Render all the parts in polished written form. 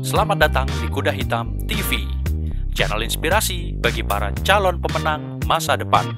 Selamat datang di Kuda Hitam TV, channel inspirasi bagi para calon pemenang masa depan.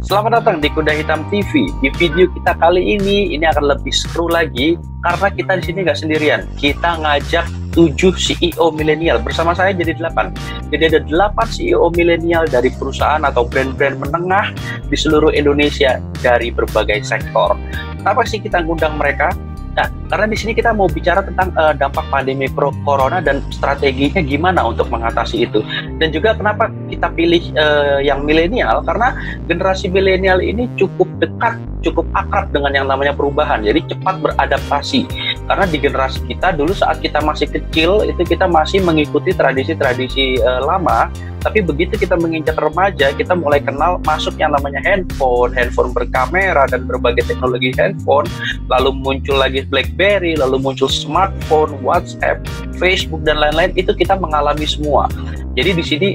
Selamat datang di Kuda Hitam TV. Di video kita kali ini akan lebih seru lagi karena kita di sini nggak sendirian. Kita ngajak 7 CEO milenial bersama saya jadi 8. Jadi ada 8 CEO milenial dari perusahaan atau brand-brand menengah di seluruh Indonesia dari berbagai sektor. Kenapa sih kita ngundang mereka? Nah, karena di sini kita mau bicara tentang dampak pandemi corona dan strateginya gimana untuk mengatasi itu. Dan juga kenapa kita pilih yang milenial, karena generasi milenial ini cukup dekat, cukup akrab dengan yang namanya perubahan. Jadi cepat beradaptasi. Karena di generasi kita dulu saat kita masih kecil itu kita masih mengikuti tradisi-tradisi lama. Tapi begitu kita menginjak remaja, kita mulai kenal masuk yang namanya handphone berkamera dan berbagai teknologi handphone, lalu muncul lagi BlackBerry, lalu muncul smartphone, WhatsApp, Facebook dan lain-lain. Itu kita mengalami semua. Jadi di sini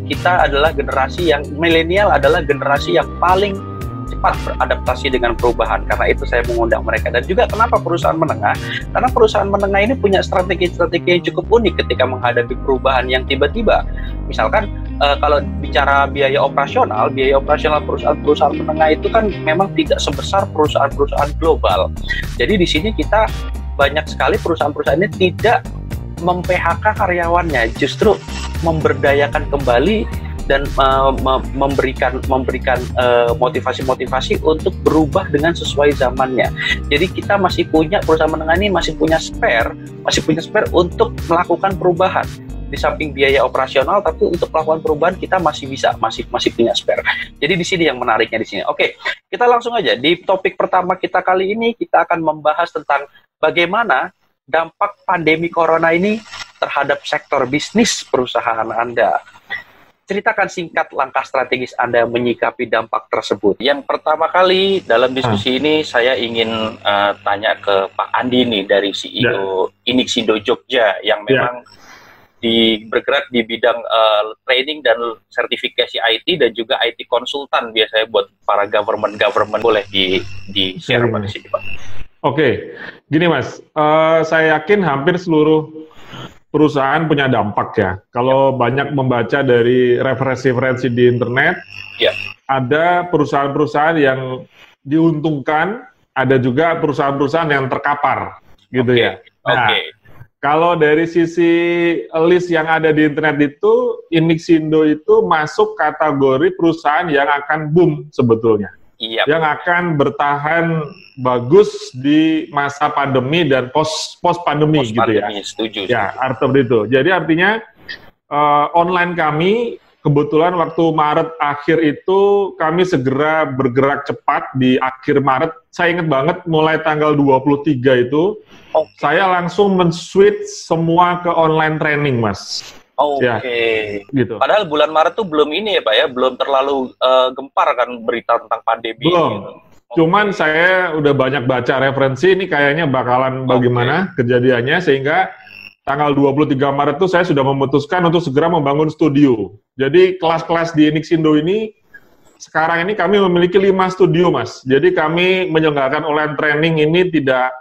kita adalah generasi yang milenial, adalah generasi yang paling cepat beradaptasi dengan perubahan. Karena itu saya mengundang mereka. Dan juga kenapa perusahaan menengah? Karena perusahaan menengah ini punya strategi-strategi yang cukup unik ketika menghadapi perubahan yang tiba-tiba. Misalkan kalau bicara biaya operasional perusahaan-perusahaan menengah itu kan memang tidak sebesar perusahaan-perusahaan global. Jadi di sini kita banyak sekali perusahaan-perusahaan ini tidak mem-PHK karyawannya, justru memberdayakan kembali dan memberikan motivasi-motivasi untuk berubah dengan sesuai zamannya. Jadi kita masih punya perusahaan menengah ini masih punya spare untuk melakukan perubahan. Di samping biaya operasional, tapi untuk melakukan perubahan kita masih punya spare. Jadi di sini yang menariknya di sini. Oke, kita langsung aja di topik pertama kita kali ini. Kita akan membahas tentang bagaimana dampak pandemi corona ini terhadap sektor bisnis perusahaan Anda. Ceritakan singkat langkah strategis Anda menyikapi dampak tersebut. Yang pertama kali dalam diskusi ini saya ingin tanya ke Pak Andi nih dari CEO Inixindo Jogja yang memang bergerak di bidang training dan sertifikasi IT dan juga IT konsultan biasanya buat para government. Boleh di share pada sini, Pak. Oke, gini Mas, saya yakin hampir seluruh perusahaan punya dampak ya. Kalau banyak membaca dari referensi-referensi di internet, ada perusahaan-perusahaan yang diuntungkan, ada juga perusahaan-perusahaan yang terkapar, gitu ya. Nah, kalau dari sisi list yang ada di internet itu, Inixindo itu masuk kategori perusahaan yang akan boom sebetulnya. Yang akan bertahan bagus di masa pandemi dan post pandemi gitu ya. Setuju. Ya, seperti itu. Jadi artinya online kami kebetulan waktu Maret akhir itu kami segera bergerak cepat di akhir Maret. Saya ingat banget mulai tanggal 23 itu saya langsung men-switch semua ke online training, Mas. Gitu. Padahal bulan Maret tuh belum ini ya Pak ya, belum terlalu gempar kan berita tentang pandemi. Belum. Gitu. Cuman saya udah banyak baca referensi, ini kayaknya bakalan bagaimana kejadiannya, sehingga tanggal 23 Maret itu saya sudah memutuskan untuk segera membangun studio. Jadi kelas-kelas di Inixindo ini, sekarang ini kami memiliki 5 studio, Mas. Jadi kami menyelenggarakan online training ini tidak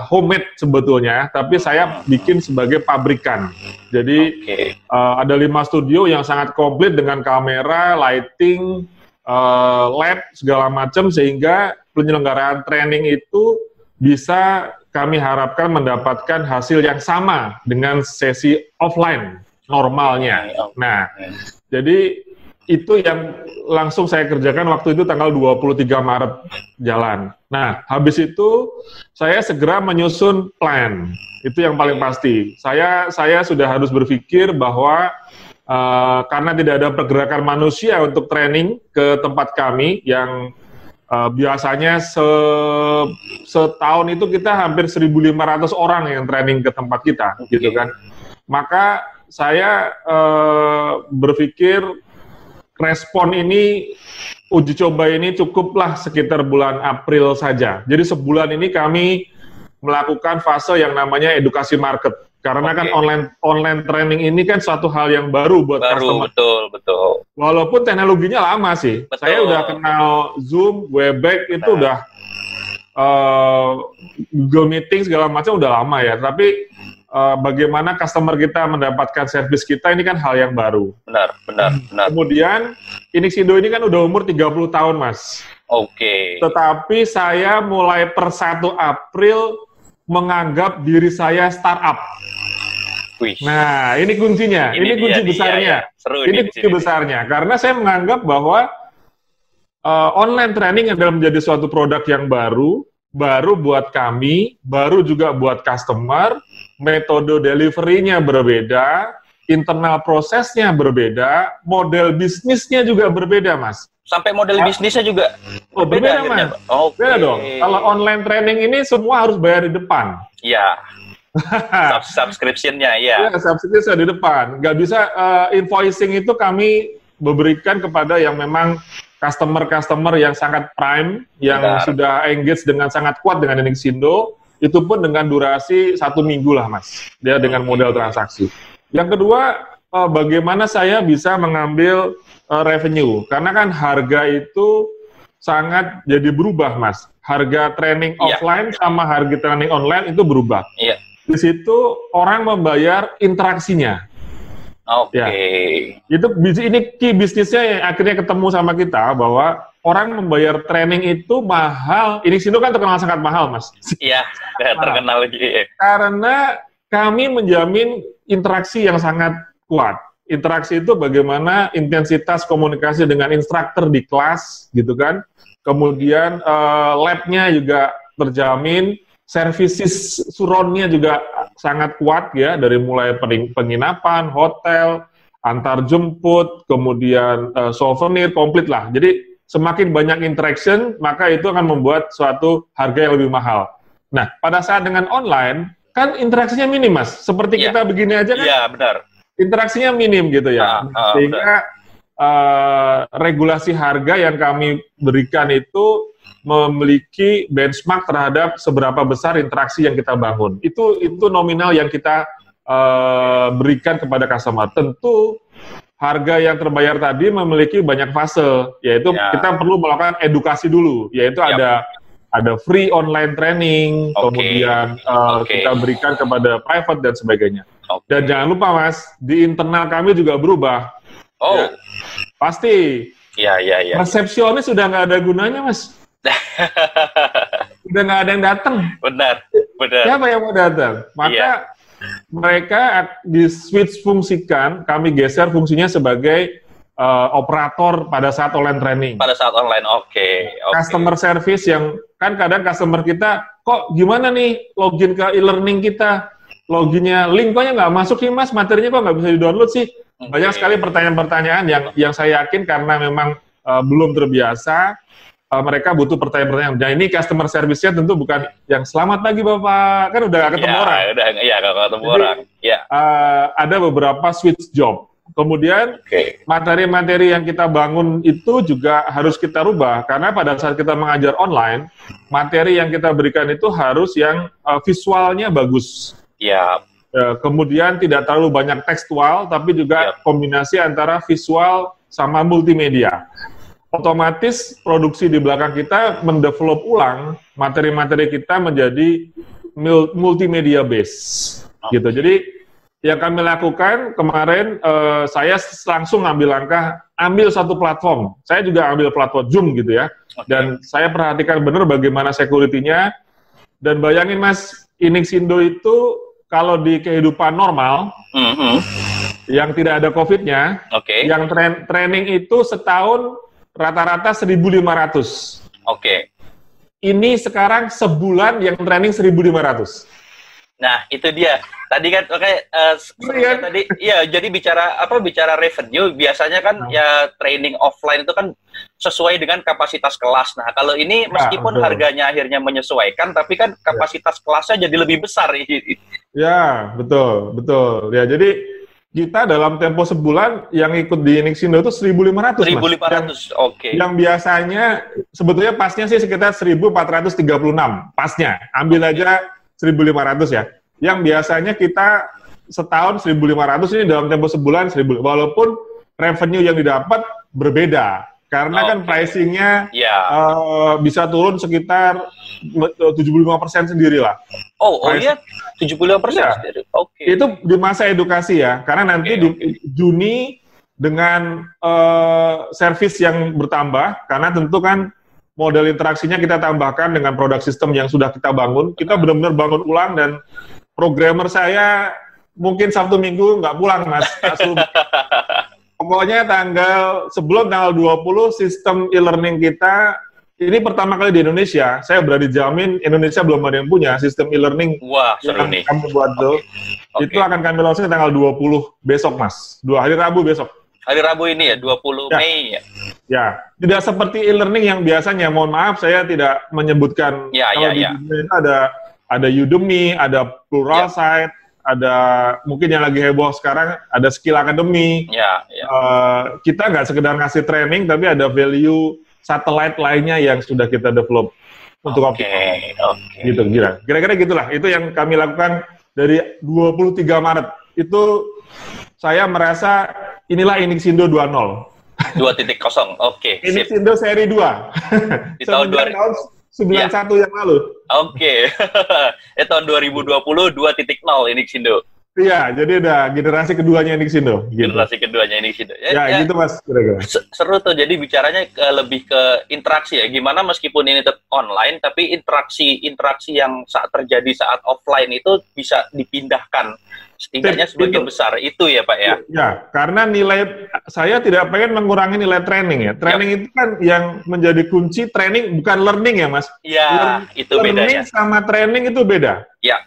homemade sebetulnya, tapi saya bikin sebagai pabrikan. Jadi ada 5 studio yang sangat komplit dengan kamera, lighting, lab, segala macam, sehingga penyelenggaraan training itu bisa kami harapkan mendapatkan hasil yang sama dengan sesi offline normalnya. Nah, jadi itu yang langsung saya kerjakan waktu itu tanggal 23 Maret jalan. Nah, habis itu saya segera menyusun plan. Itu yang paling pasti. Saya sudah harus berpikir bahwa karena tidak ada pergerakan manusia untuk training ke tempat kami yang biasanya setahun itu kita hampir 1.500 orang yang training ke tempat kita, gitu kan. Maka saya berpikir respon ini, uji coba ini cukuplah sekitar bulan April saja. Jadi sebulan ini kami melakukan fase yang namanya edukasi market. Karena kan online training ini kan suatu hal yang baru buat customer. Betul. Walaupun teknologinya lama sih. Saya udah kenal Zoom, Webex itu udah Google Meeting segala macam udah lama ya, tapi bagaimana customer kita mendapatkan servis kita ini kan hal yang baru. Benar. Kemudian Inixindo ini kan udah umur 30 tahun, Mas. Oke. Tetapi saya mulai per 1 April menganggap diri saya startup. Wih. Nah, ini kuncinya. Ini kunci besarnya. Seru ini kunci besarnya. Karena saya menganggap bahwa online training adalah menjadi suatu produk yang baru buat kami, baru juga buat customer, metode delivery-nya berbeda, internal prosesnya berbeda, model bisnisnya juga berbeda, Mas. Sampai model bisnisnya juga berbeda, Mas. Beda dong. Kalau online training ini semua harus bayar di depan. Iya. Subscription-nya, ya. Iya, subscription di depan. Nggak bisa invoicing itu kami berikan kepada yang memang customer yang sangat prime, yang sudah engage dengan sangat kuat dengan Inixindo, itu pun dengan durasi 1 minggu lah, Mas. Dia dengan model transaksi. Yang kedua, bagaimana saya bisa mengambil revenue. Karena kan harga itu sangat jadi berubah, Mas. Harga training offline sama harga training online itu berubah. Iya. Di situ orang membayar interaksinya. Oke. Ya. Ini key bisnisnya yang akhirnya ketemu sama kita bahwa orang membayar training itu mahal. Inixindo kan terkenal sangat mahal, Mas. Iya, terkenal. Karena kami menjamin interaksi yang sangat kuat. Interaksi itu bagaimana intensitas komunikasi dengan instruktur di kelas, gitu kan. Kemudian lab-nya juga terjamin. Services surround-nya juga sangat kuat ya, dari mulai penginapan, hotel, antar jemput, kemudian souvenir, komplit lah. Jadi semakin banyak interaction, maka itu akan membuat suatu harga yang lebih mahal. Nah, pada saat dengan online, kan interaksinya minim, Mas. Seperti kita begini aja kan? Iya, benar. Interaksinya minim gitu ya. Sehingga regulasi harga yang kami berikan itu memiliki benchmark terhadap seberapa besar interaksi yang kita bangun. Itu nominal yang kita berikan kepada customer. Tentu harga yang terbayar tadi memiliki banyak fase, yaitu kita perlu melakukan edukasi dulu, yaitu ada free online training, kemudian kita berikan kepada private dan sebagainya. Dan jangan lupa, Mas, di internal kami juga berubah. Ya, pasti. Iya. Resepsionis sudah nggak ada gunanya, Mas. Udah nggak ada yang datang. Benar. Siapa yang mau datang? Maka mereka di-switch fungsikan, kami geser fungsinya sebagai operator pada saat online training. Pada saat online, oke. Customer service yang, kan kadang customer kita, kok gimana nih login ke e-learning kita? Loginnya, link-nya nggak masuk sih, Mas, materinya kok nggak bisa di-download sih? Banyak sekali pertanyaan-pertanyaan yang saya yakin karena memang belum terbiasa, mereka butuh pertanyaan-pertanyaan. Dan ini customer service-nya tentu bukan yang selamat pagi Bapak, kan udah ketemu orang. Iya, kalau ketemu orang. Iya. Ada beberapa switch job. Kemudian materi-materi yang kita bangun itu juga harus kita rubah, karena pada saat kita mengajar online, materi yang kita berikan itu harus yang visualnya bagus. Iya. Kemudian tidak terlalu banyak tekstual, tapi juga kombinasi antara visual sama multimedia. Otomatis produksi di belakang kita mendevelop ulang materi-materi kita menjadi multimedia base, gitu. Jadi yang kami lakukan kemarin, saya langsung ambil langkah, ambil satu platform. Saya juga ambil platform Zoom gitu ya, dan saya perhatikan benar bagaimana security-nya. Dan bayangin, Mas, Inixindo itu kalau di kehidupan normal, yang tidak ada COVID-nya, yang training itu setahun rata-rata 1.500. Ini sekarang sebulan yang training 1.500. Nah, itu dia. Tadi kan tadi jadi bicara revenue, biasanya kan ya training offline itu kan sesuai dengan kapasitas kelas. Nah, kalau ini meskipun harganya akhirnya menyesuaikan, tapi kan kapasitas kelasnya jadi lebih besar. Ya, betul. Ya, jadi kita dalam tempo sebulan yang ikut di Inixindo itu 1.500, 1.500, Yang biasanya, sebetulnya pasnya sih sekitar 1.436, pasnya. Ambil aja 1.500 ya. Yang biasanya kita setahun 1.500, ini dalam tempo sebulan 1.000. Walaupun revenue yang didapat berbeda. karena kan pricing-nya Ya. bisa turun sekitar 75% sendiri lah. Oh iya, 75% Ya. sendiri. Oke. Itu di masa edukasi ya, karena nanti di Juni dengan servis yang bertambah, karena tentu kan model interaksinya kita tambahkan dengan produk sistem yang sudah kita bangun. Kita benar-benar bangun ulang, dan programmer saya mungkin Sabtu Minggu nggak pulang, Mas. Pokoknya sebelum tanggal 20 sistem e-learning kita ini pertama kali di Indonesia. Saya berani jamin Indonesia belum ada yang punya sistem e-learning. Wah, seru nih. Kami buat tuh. Itu akan kami launching tanggal 20 besok, Mas. Hari Rabu besok. Hari Rabu ini ya, 20 Mei ya. Ya, tidak seperti e-learning yang biasanya. Mohon maaf, saya tidak menyebutkan. Di dunia itu ada Udemy, ada Pluralsight, ada mungkin yang lagi heboh sekarang ada Skill Academy. Kita nggak sekedar ngasih training, tapi ada value satellite lainnya yang sudah kita develop untuk gitu, kira-kira gitulah. Itu yang kami lakukan dari 23 Maret. Itu saya merasa inilah Inixindo 2.0. 2.0, oke. Inixindo seri 2. Di tahun 91 yang lalu. Oke. Tahun 2020 2.0 Inixindo. Iya, jadi udah generasi keduanya Inixindo. Gitu. Generasi keduanya Inixindo. Ya, gitu Mas, kira-kira. Seru tuh, jadi bicaranya lebih ke interaksi ya. Gimana meskipun ini online, tapi interaksi yang terjadi saat offline itu bisa dipindahkan. Setidaknya sebagian besar itu ya Pak ya? Ya, karena saya tidak pengen mengurangi nilai training ya. Training itu kan yang menjadi kunci, training bukan learning ya Mas. Iya, itu bedanya. Learning sama training itu beda. Ya.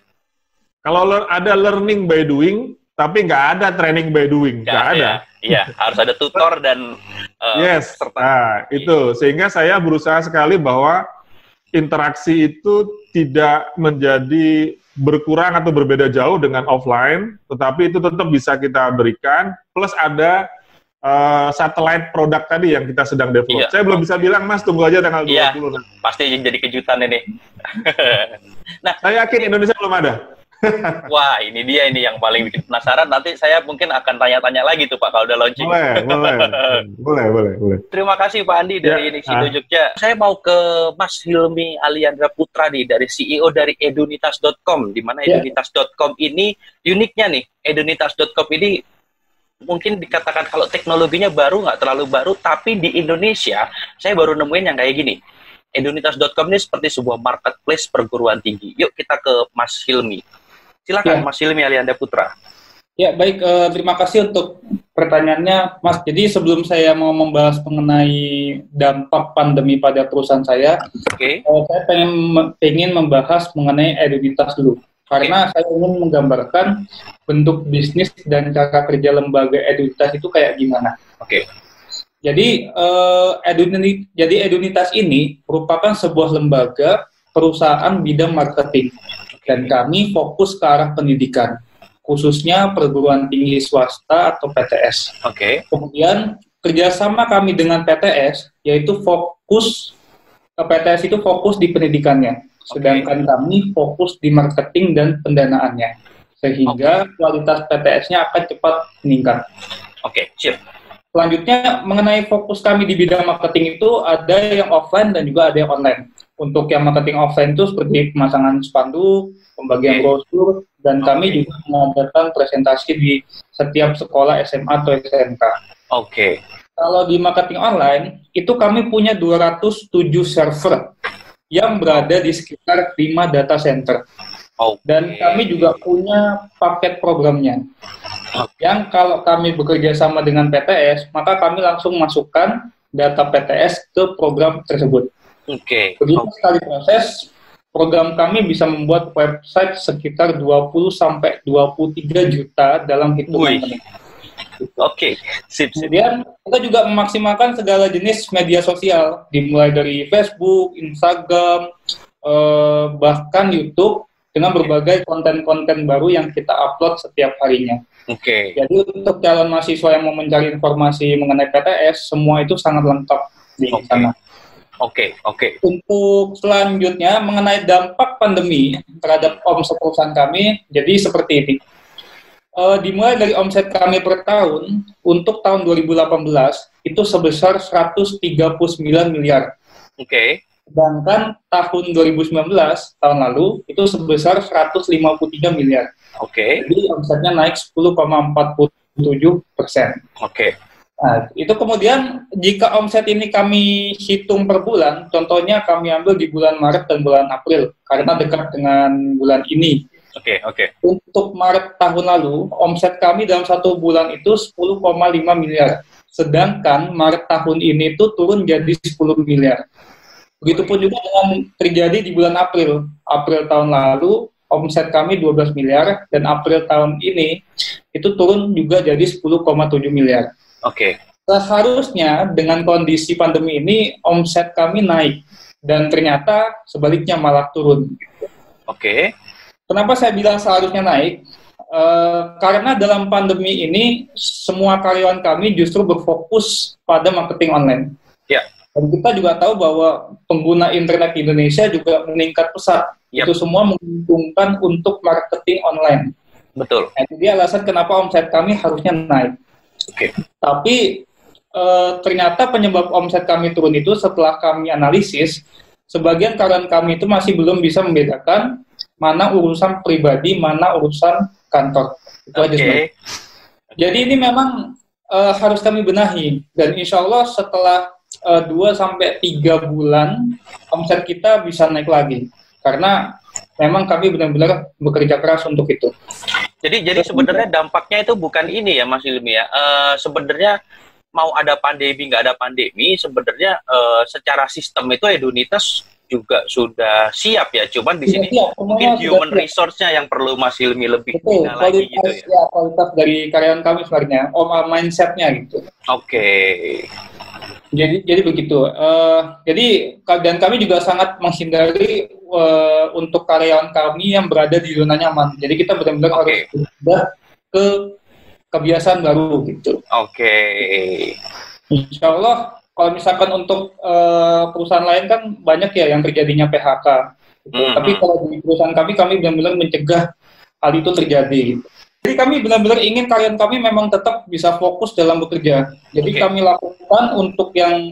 Kalau ada learning by doing, tapi nggak ada training by doing. Nggak ada. Iya, harus ada tutor dan serta. Nah, itu. Sehingga saya berusaha sekali bahwa interaksi itu tidak menjadi berkurang atau berbeda jauh dengan offline, tetapi itu tetap bisa kita berikan, plus ada satellite produk tadi yang kita sedang develop. Saya belum bisa bilang, Mas, tunggu aja tanggal 20. Pasti jadi kejutan ini. Nah, saya yakin Indonesia belum ada. Wah, ini dia yang paling bikin penasaran. Nanti saya mungkin akan tanya-tanya lagi tuh Pak kalau udah launching. Boleh. Terima kasih Pak Andi dari Inixindo Jogja. Saya mau ke Mas Hilmi Aliandra Putra nih, dari CEO dari edunitas.com, di mana edunitas.com ini uniknya nih. Edunitas.com ini mungkin dikatakan kalau teknologinya baru, nggak terlalu baru, tapi di Indonesia saya baru nemuin yang kayak gini. Edunitas.com ini seperti sebuah marketplace perguruan tinggi. Yuk kita ke Mas Hilmi. Silakan Mas Hilmi Aliandra Putra. Ya, baik. Terima kasih untuk pertanyaannya, Mas. Jadi sebelum saya mau membahas mengenai dampak pandemi pada perusahaan saya, saya pengen membahas mengenai Edunitas dulu. Karena saya ingin menggambarkan bentuk bisnis dan cara kerja lembaga Edunitas itu kayak gimana. Jadi Edunitas ini merupakan sebuah lembaga perusahaan bidang marketing, dan kami fokus ke arah pendidikan, khususnya perguruan tinggi swasta atau PTS. Kemudian kerjasama kami dengan PTS yaitu PTS itu fokus di pendidikannya, sedangkan kami fokus di marketing dan pendanaannya, sehingga kualitas PTS-nya akan cepat meningkat. Sip. Selanjutnya, mengenai fokus kami di bidang marketing itu ada yang offline dan juga ada yang online. Untuk yang marketing offline itu seperti pemasangan spanduk, pembagian brosur, dan kami juga mengadakan presentasi di setiap sekolah SMA atau SMK. Kalau di marketing online, itu kami punya 207 server yang berada di sekitar 5 data center. Dan kami juga punya paket programnya. Yang kalau kami bekerja sama dengan PTS, maka kami langsung masukkan data PTS ke program tersebut. Begitu sekali proses, program kami bisa membuat website sekitar 20-23 juta dalam hitungan menit. Kemudian kita juga memaksimalkan segala jenis media sosial, dimulai dari Facebook, Instagram, bahkan YouTube, dengan berbagai konten-konten baru yang kita upload setiap harinya. Jadi untuk calon mahasiswa yang mau mencari informasi mengenai PTS, semua itu sangat lengkap di sana. Untuk selanjutnya mengenai dampak pandemi terhadap omset perusahaan kami, jadi seperti ini. Dimulai dari omset kami per tahun, untuk tahun 2018 itu sebesar 139 miliar. Oke. Sedangkan tahun 2019, tahun lalu, itu sebesar 153 miliar. Oke. Jadi omsetnya naik 10,47%. Oke. Nah, itu kemudian jika omset ini kami hitung per bulan, contohnya kami ambil di bulan Maret dan bulan April, karena dekat dengan bulan ini. Oke. Untuk Maret tahun lalu, omset kami dalam satu bulan itu 10,5 miliar. Sedangkan Maret tahun ini itu turun jadi 10 miliar. Begitupun juga dengan terjadi di bulan April. April tahun lalu, omset kami 12 miliar, dan April tahun ini itu turun juga jadi 10,7 miliar. Oke. Seharusnya dengan kondisi pandemi ini, omset kami naik. Dan ternyata sebaliknya malah turun. Oke. Kenapa saya bilang seharusnya naik? Karena dalam pandemi ini semua karyawan kami justru berfokus pada marketing online. Ya. Dan kita juga tahu bahwa pengguna internet di Indonesia juga meningkat pesat. Yep. Itu semua menguntungkan untuk marketing online. Betul. Nah, jadi alasan kenapa omset kami harusnya naik. Oke. Tapi ternyata penyebab omset kami turun itu setelah kami analisis, sebagian karyawan kami itu masih belum bisa membedakan mana urusan pribadi, mana urusan kantor. Itu aja sebenarnya. Jadi ini memang harus kami benahi, dan insya Allah setelah 2-3 bulan omset kita bisa naik lagi, karena memang kami benar-benar bekerja keras untuk itu. Jadi sebenarnya dampaknya itu bukan ini ya Mas Hilmi ya. Sebenarnya mau ada pandemi nggak ada pandemi, sebenarnya secara sistem itu Edunitas juga sudah siap ya. Cuman di sini mungkin human resource-nya yang perlu Mas Hilmi lebih bina lagi gitu ya. Ya, kualitas dari karyawan kami sebenarnya, mindset-nya gitu. Oke. Jadi begitu. Dan kami juga sangat menghindari untuk karyawan kami yang berada di zona nyaman. Jadi kita benar-benar harus berubah ke kebiasaan baru gitu. Oke. Insya Allah kalau misalkan untuk perusahaan lain kan banyak ya yang terjadinya PHK. Gitu. Tapi kalau di perusahaan kami benar-benar mencegah hal itu terjadi. Gitu. Jadi kami benar-benar ingin karyawan kami memang tetap bisa fokus dalam bekerja. Jadi kami lakukan untuk yang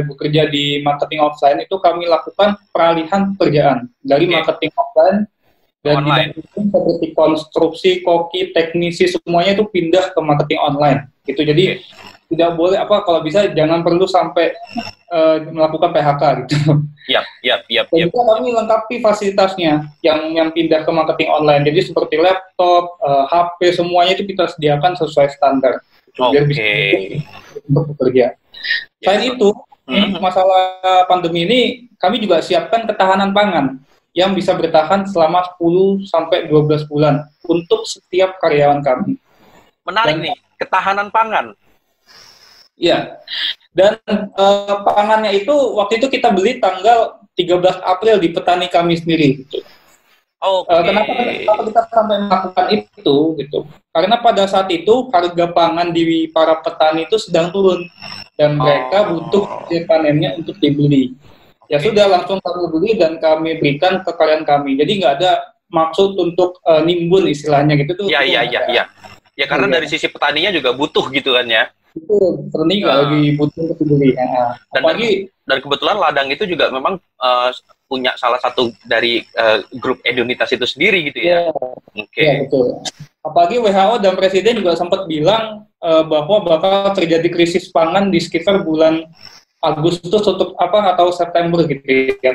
bekerja di marketing offline itu kami lakukan peralihan pekerjaan dari marketing offline dan seperti konstruksi, koki, teknisi semuanya itu pindah ke marketing online. Gitu. Jadi tidak boleh kalau bisa jangan perlu sampai melakukan PHK gitu. Dan juga kami lengkapi fasilitasnya yang pindah ke marketing online. Jadi seperti laptop, HP semuanya itu kita sediakan sesuai standar. Biar bisa untuk bekerja. Selain itu, masalah pandemi ini kami juga siapkan ketahanan pangan yang bisa bertahan selama 10-12 bulan untuk setiap karyawan kami. Menarik nih, ketahanan pangan. Iya, dan pangannya itu waktu itu kita beli tanggal 13 April di petani kami sendiri. Gitu. Kenapa kita sampai melakukan itu? Gitu? Karena pada saat itu harga pangan di para petani itu sedang turun dan mereka butuh hasil panennya untuk dibeli. Ya sudah langsung kami beli dan kami berikan ke karyawan kami. Jadi nggak ada maksud untuk nimbun istilahnya gitu tuh. Iya. Ya karena dari sisi petaninya juga butuh gitu kan ya. Itu petani lagi butuh untuk dibeli. Dan kebetulan ladang itu juga memang punya salah satu dari grup Edunitas itu sendiri gitu ya. Iya, betul. Apalagi WHO dan Presiden juga sempat bilang bahwa bakal terjadi krisis pangan di sekitar bulan Agustus atau September gitu ya.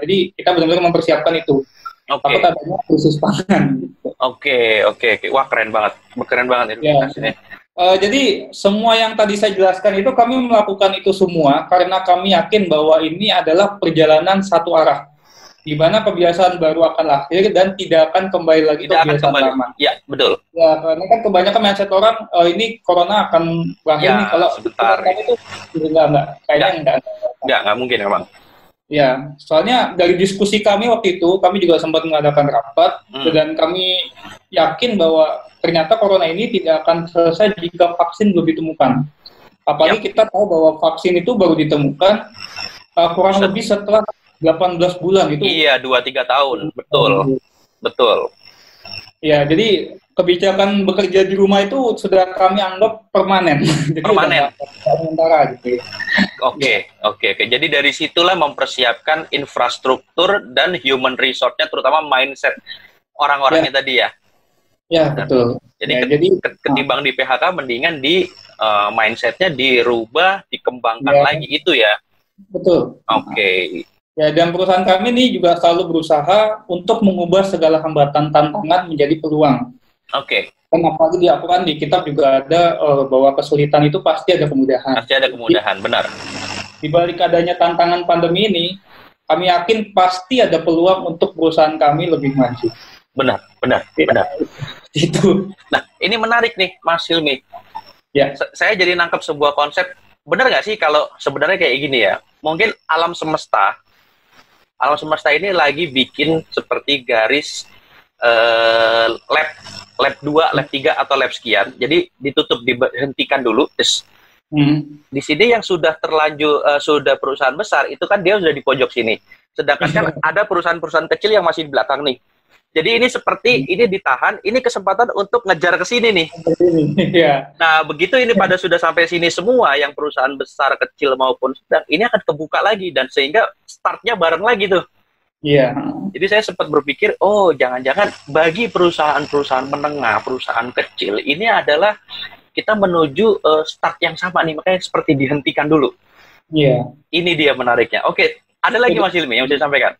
Jadi kita benar-benar mempersiapkan itu. Apa adanya krisis pangan. Gitu. Oke. Wah keren banget Edunitas ini. Jadi semua yang tadi saya jelaskan itu kami melakukan itu semua karena kami yakin bahwa ini adalah perjalanan satu arah, di mana kebiasaan baru akan lahir dan tidak akan kembali lagi ke kebiasaan lama. Ya betul. Ya karena kan kebanyakan mindset orang ini corona akan berakhir nih kalau sebentar. Itu nggak mungkin memang. Ya, soalnya dari diskusi kami waktu itu, kami juga sempat mengadakan rapat, dan kami yakin bahwa ternyata corona ini tidak akan selesai jika vaksin belum ditemukan. Apalagi kita tahu bahwa vaksin itu baru ditemukan kurang lebih setelah 18 bulan gitu. Iya, 2-3 tahun, betul. Ya, jadi kebijakan bekerja di rumah itu sudah kami anggap permanen. Jadi Permanen. sementara gitu. Oke. Jadi dari situlah mempersiapkan infrastruktur dan human resource-nya, terutama mindset orang-orangnya tadi ya. Ya, betul. Jadi, Ya, jadi ketimbang di PHK, mendingan di mindset-nya dirubah, dikembangkan Ya. lagi itu ya. betul. Oke. Ya, dan perusahaan kami ini juga selalu berusaha untuk mengubah segala hambatan tantangan menjadi peluang. Oke. Kan apalagi di Al-Quran, di kitab juga ada bahwa kesulitan itu pasti ada kemudahan. Pasti ada kemudahan, benar. Di balik adanya tantangan pandemi ini, kami yakin pasti ada peluang untuk perusahaan kami lebih maju. Benar. Itu. Nah, ini menarik nih, Mas Hilmi. Ya. Saya jadi nangkep sebuah konsep. Benar nggak sih kalau sebenarnya kayak gini ya? Mungkin alam semesta ini lagi bikin seperti garis lab 2, lab 3 atau lab sekian. Jadi ditutup, dihentikan dulu. Terus di sini yang sudah terlanjur sudah perusahaan besar itu kan dia sudah di pojok sini. Sedangkan kan ada perusahaan-perusahaan kecil yang masih di belakang nih. Jadi ini seperti ini ditahan, ini kesempatan untuk ngejar ke sini nih. Ya. Nah, begitu ini pada sudah sampai sini semua, yang perusahaan besar, kecil maupun sedang, ini akan kebuka lagi dan sehingga startnya bareng lagi tuh. Iya. Jadi saya sempat berpikir, oh jangan-jangan bagi perusahaan-perusahaan menengah, perusahaan kecil, ini adalah kita menuju start yang sama nih, makanya seperti dihentikan dulu. Iya. Ini dia menariknya. Oke, ada lagi Mas Hilmi yang bisa disampaikan?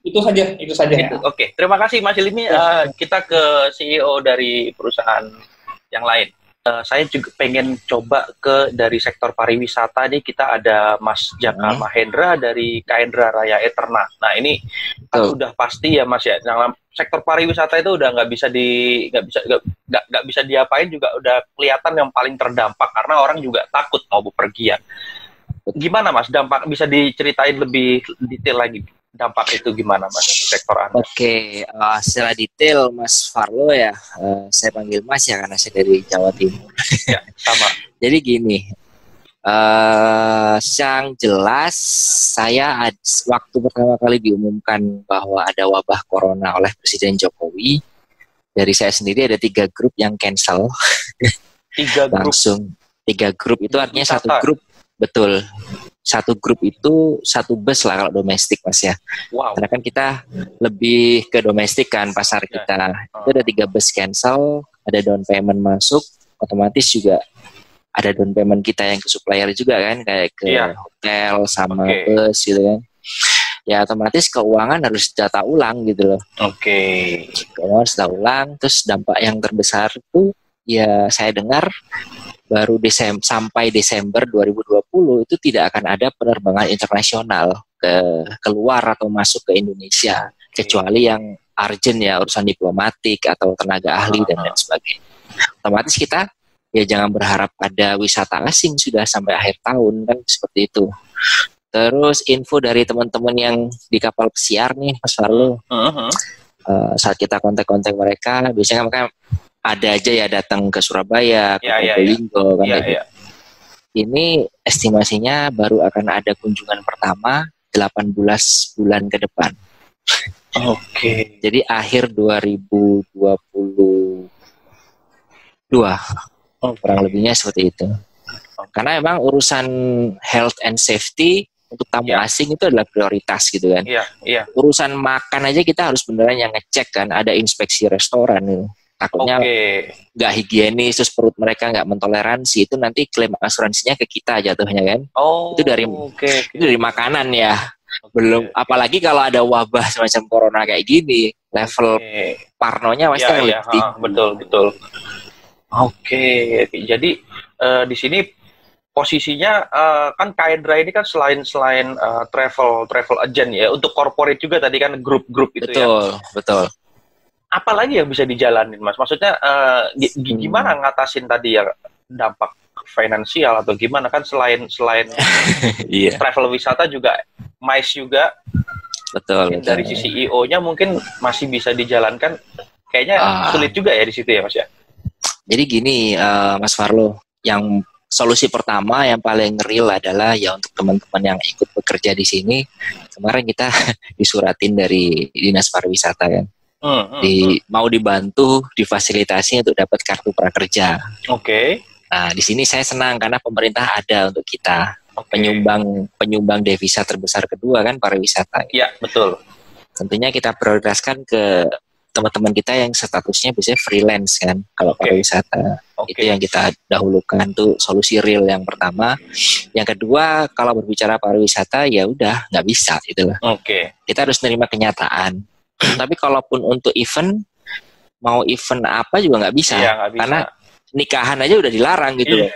Itu saja ya. Oke, terima kasih Mas Hilmi. Kita ke CEO dari perusahaan yang lain. Saya juga pengen coba dari sektor pariwisata nih. Kita ada Mas Jaka Mahendra dari Kaendra Raya Eterna. Nah ini kan sudah pasti ya Mas ya. Dalam sektor pariwisata itu udah nggak bisa diapain, juga udah kelihatan yang paling terdampak karena orang juga takut mau bepergian. Gimana Mas dampak, bisa diceritain lebih detail lagi? Dampak itu gimana Mas di sektor Anda? Oke, secara detail Mas Farlo ya, saya panggil Mas ya karena saya dari Jawa Timur. Ya, sama. Jadi gini, yang jelas saya waktu pertama kali diumumkan bahwa ada wabah corona oleh Presiden Jokowi, dari saya sendiri ada 3 grup yang cancel. 3 grup? Langsung 3 grup itu artinya wisata. 1 grup, betul. 1 grup itu 1 bus lah kalau domestik Mas ya. Wow. Karena kan kita lebih ke domestik kan pasar kita. Itu ada 3 bus cancel, ada down payment masuk, otomatis juga ada down payment kita yang ke supplier juga kan, kayak ke hotel sama bus gitu kan. Ya otomatis keuangan harus data ulang gitu loh. Keuangan harus data ulang, terus dampak yang terbesar itu ya saya dengar baru sampai Desember 2020 itu tidak akan ada penerbangan internasional keluar atau masuk ke Indonesia, kecuali yang urgent ya, urusan diplomatik atau tenaga ahli dan lain sebagainya. Otomatis kita ya jangan berharap ada wisata asing sudah sampai akhir tahun kan, seperti itu. Terus info dari teman-teman yang di kapal pesiar nih Mas Farlo, saat kita kontak-kontak mereka, biasanya mereka ada aja ya datang ke Surabaya, ke Probolinggo kan gitu. Ini estimasinya baru akan ada kunjungan pertama 18 bulan ke depan. Jadi akhir 2022. Kurang lebihnya seperti itu. Karena memang urusan health and safety untuk tamu asing itu adalah prioritas gitu kan. Urusan makan aja kita harus beneran yang ngecek kan, ada inspeksi restoran gitu. Takutnya nggak higienis, terus perut mereka nggak mentoleransi, itu nanti klaim asuransinya ke kita jatuhnya kan. Itu dari makanan ya. Belum, apalagi kalau ada wabah semacam corona kayak gini, level parnonya pasti lebih tinggi. Betul. Jadi di sini posisinya kan Kaendra ini kan selain travel agent ya, untuk corporate juga tadi kan grup-grup itu ya. Betul. Apalagi yang bisa dijalanin Mas? Maksudnya gimana ngatasin tadi ya dampak finansial atau gimana kan selain travel wisata juga MICE juga. Betul. Dari sisi CEO-nya mungkin masih bisa dijalankan. Kayaknya sulit juga ya di situ ya Mas ya. Jadi gini Mas Farlo, yang solusi pertama yang paling real adalah ya untuk teman-teman yang ikut bekerja di sini, kemarin kita disuratin dari Dinas Pariwisata kan. mau dibantu, difasilitasi untuk dapat kartu prakerja. Oke. Nah, di sini saya senang karena pemerintah ada untuk kita. Penyumbang devisa terbesar kedua kan pariwisata. Iya, betul. Tentunya kita prioritaskan ke teman-teman kita yang statusnya biasanya freelance kan. Kalau pariwisata itu yang kita dahulukan, tuh solusi real yang pertama. Yang kedua, kalau berbicara pariwisata ya udah nggak bisa gitu loh. Kita harus menerima kenyataan. Tapi kalaupun untuk event, mau event apa juga nggak bisa. Iya, nggak bisa. Karena nikahan aja udah dilarang gitu loh.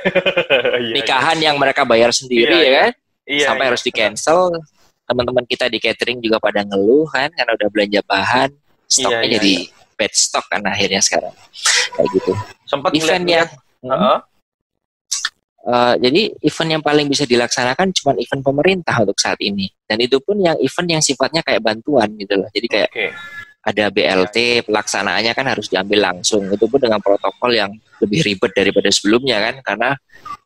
Nikahan yang mereka bayar sendiri ya kan, sampai harus di cancel. Teman-teman kita di catering juga pada ngeluh kan, karena udah belanja bahan, stoknya jadi bad stock kan akhirnya sekarang kayak gitu. Sempat event yang jadi event yang paling bisa dilaksanakan cuma event pemerintah untuk saat ini, dan itu pun yang event yang sifatnya kayak bantuan gitu loh. Jadi kayak ada BLT, pelaksanaannya kan harus diambil langsung. Itu pun dengan protokol yang lebih ribet daripada sebelumnya kan, karena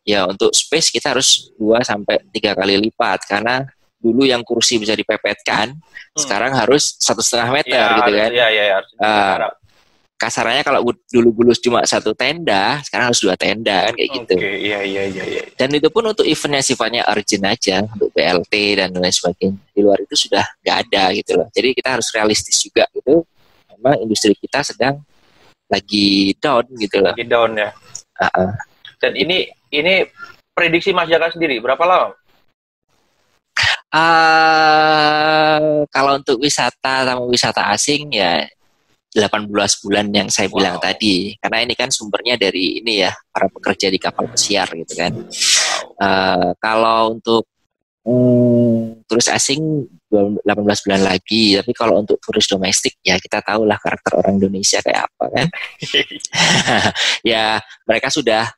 ya untuk space kita harus 2-3 kali lipat, karena dulu yang kursi bisa dipepetkan, sekarang harus 1,5 meter gitu kan. Kasarannya kalau dulu cuma 1 tenda, sekarang harus 2 tenda kan kayak gitu. Dan itu pun untuk event yang sifatnya urgent aja, untuk BLT dan lain sebagainya. Di luar itu sudah nggak ada gitu loh. Jadi kita harus realistis juga gitu. Memang industri kita sedang lagi down gitu loh. Lagi down ya. Dan ini prediksi Mas Jaka sendiri berapa lama? Kalau untuk wisata sama wisata asing ya 18 bulan yang saya bilang tadi, karena ini kan sumbernya dari ini ya, para pekerja di kapal pesiar gitu kan. Kalau untuk turis asing 18 bulan lagi, tapi kalau untuk turis domestik ya kita tahulah karakter orang Indonesia kayak apa kan. Ya mereka sudah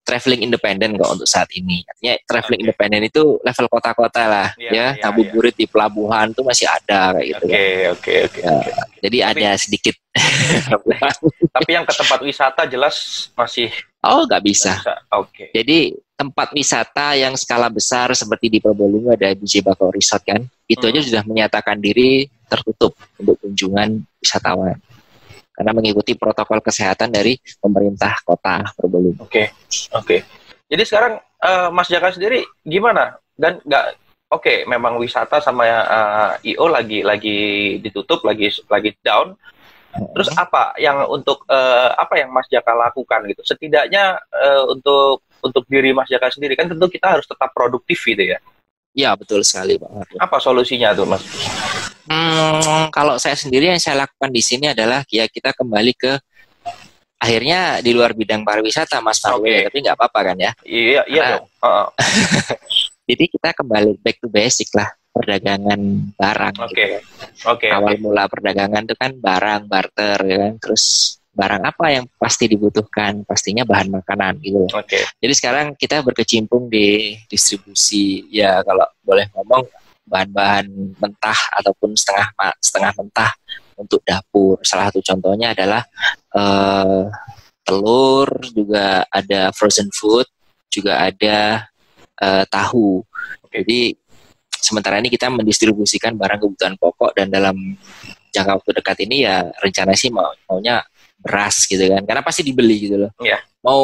traveling independen kok untuk saat ini. Artinya traveling independen itu level kota-kota lah, ngabuburit di pelabuhan tuh masih ada kayak gitu. Jadi ada sedikit. Tapi yang ke tempat wisata jelas masih. Nggak bisa. Jadi tempat wisata yang skala besar seperti di Probolinggo ada BJ Bakau Resort kan, itu aja sudah menyatakan diri tertutup untuk kunjungan wisatawan, karena mengikuti protokol kesehatan dari pemerintah kota Probolinggo. Jadi sekarang Mas Jaka sendiri gimana? Dan memang wisata sama IO lagi ditutup, lagi down. Terus apa yang apa yang Mas Jaka lakukan gitu? Setidaknya untuk diri Mas Jaka sendiri kan tentu kita harus tetap produktif gitu ya. Ya betul sekali Pak. Apa solusinya tuh Mas? Kalau saya sendiri yang saya lakukan di sini adalah ya kita kembali ke akhirnya di luar bidang pariwisata Mas Farwe, tapi nggak apa-apa kan ya? Iya dong. Jadi kita kembali back to basic lah, perdagangan barang. Gitu. Awal mula perdagangan itu kan barang barter ya kan, terus barang apa yang pasti dibutuhkan, pastinya bahan makanan gitu. Jadi sekarang kita berkecimpung di distribusi ya, kalau boleh ngomong bahan-bahan mentah ataupun setengah mentah untuk dapur. Salah satu contohnya adalah telur, juga ada frozen food, juga ada tahu. Jadi sementara ini kita mendistribusikan barang kebutuhan pokok, dan dalam jangka waktu dekat ini ya rencana sih maunya beras gitu kan, karena pasti dibeli gitu loh.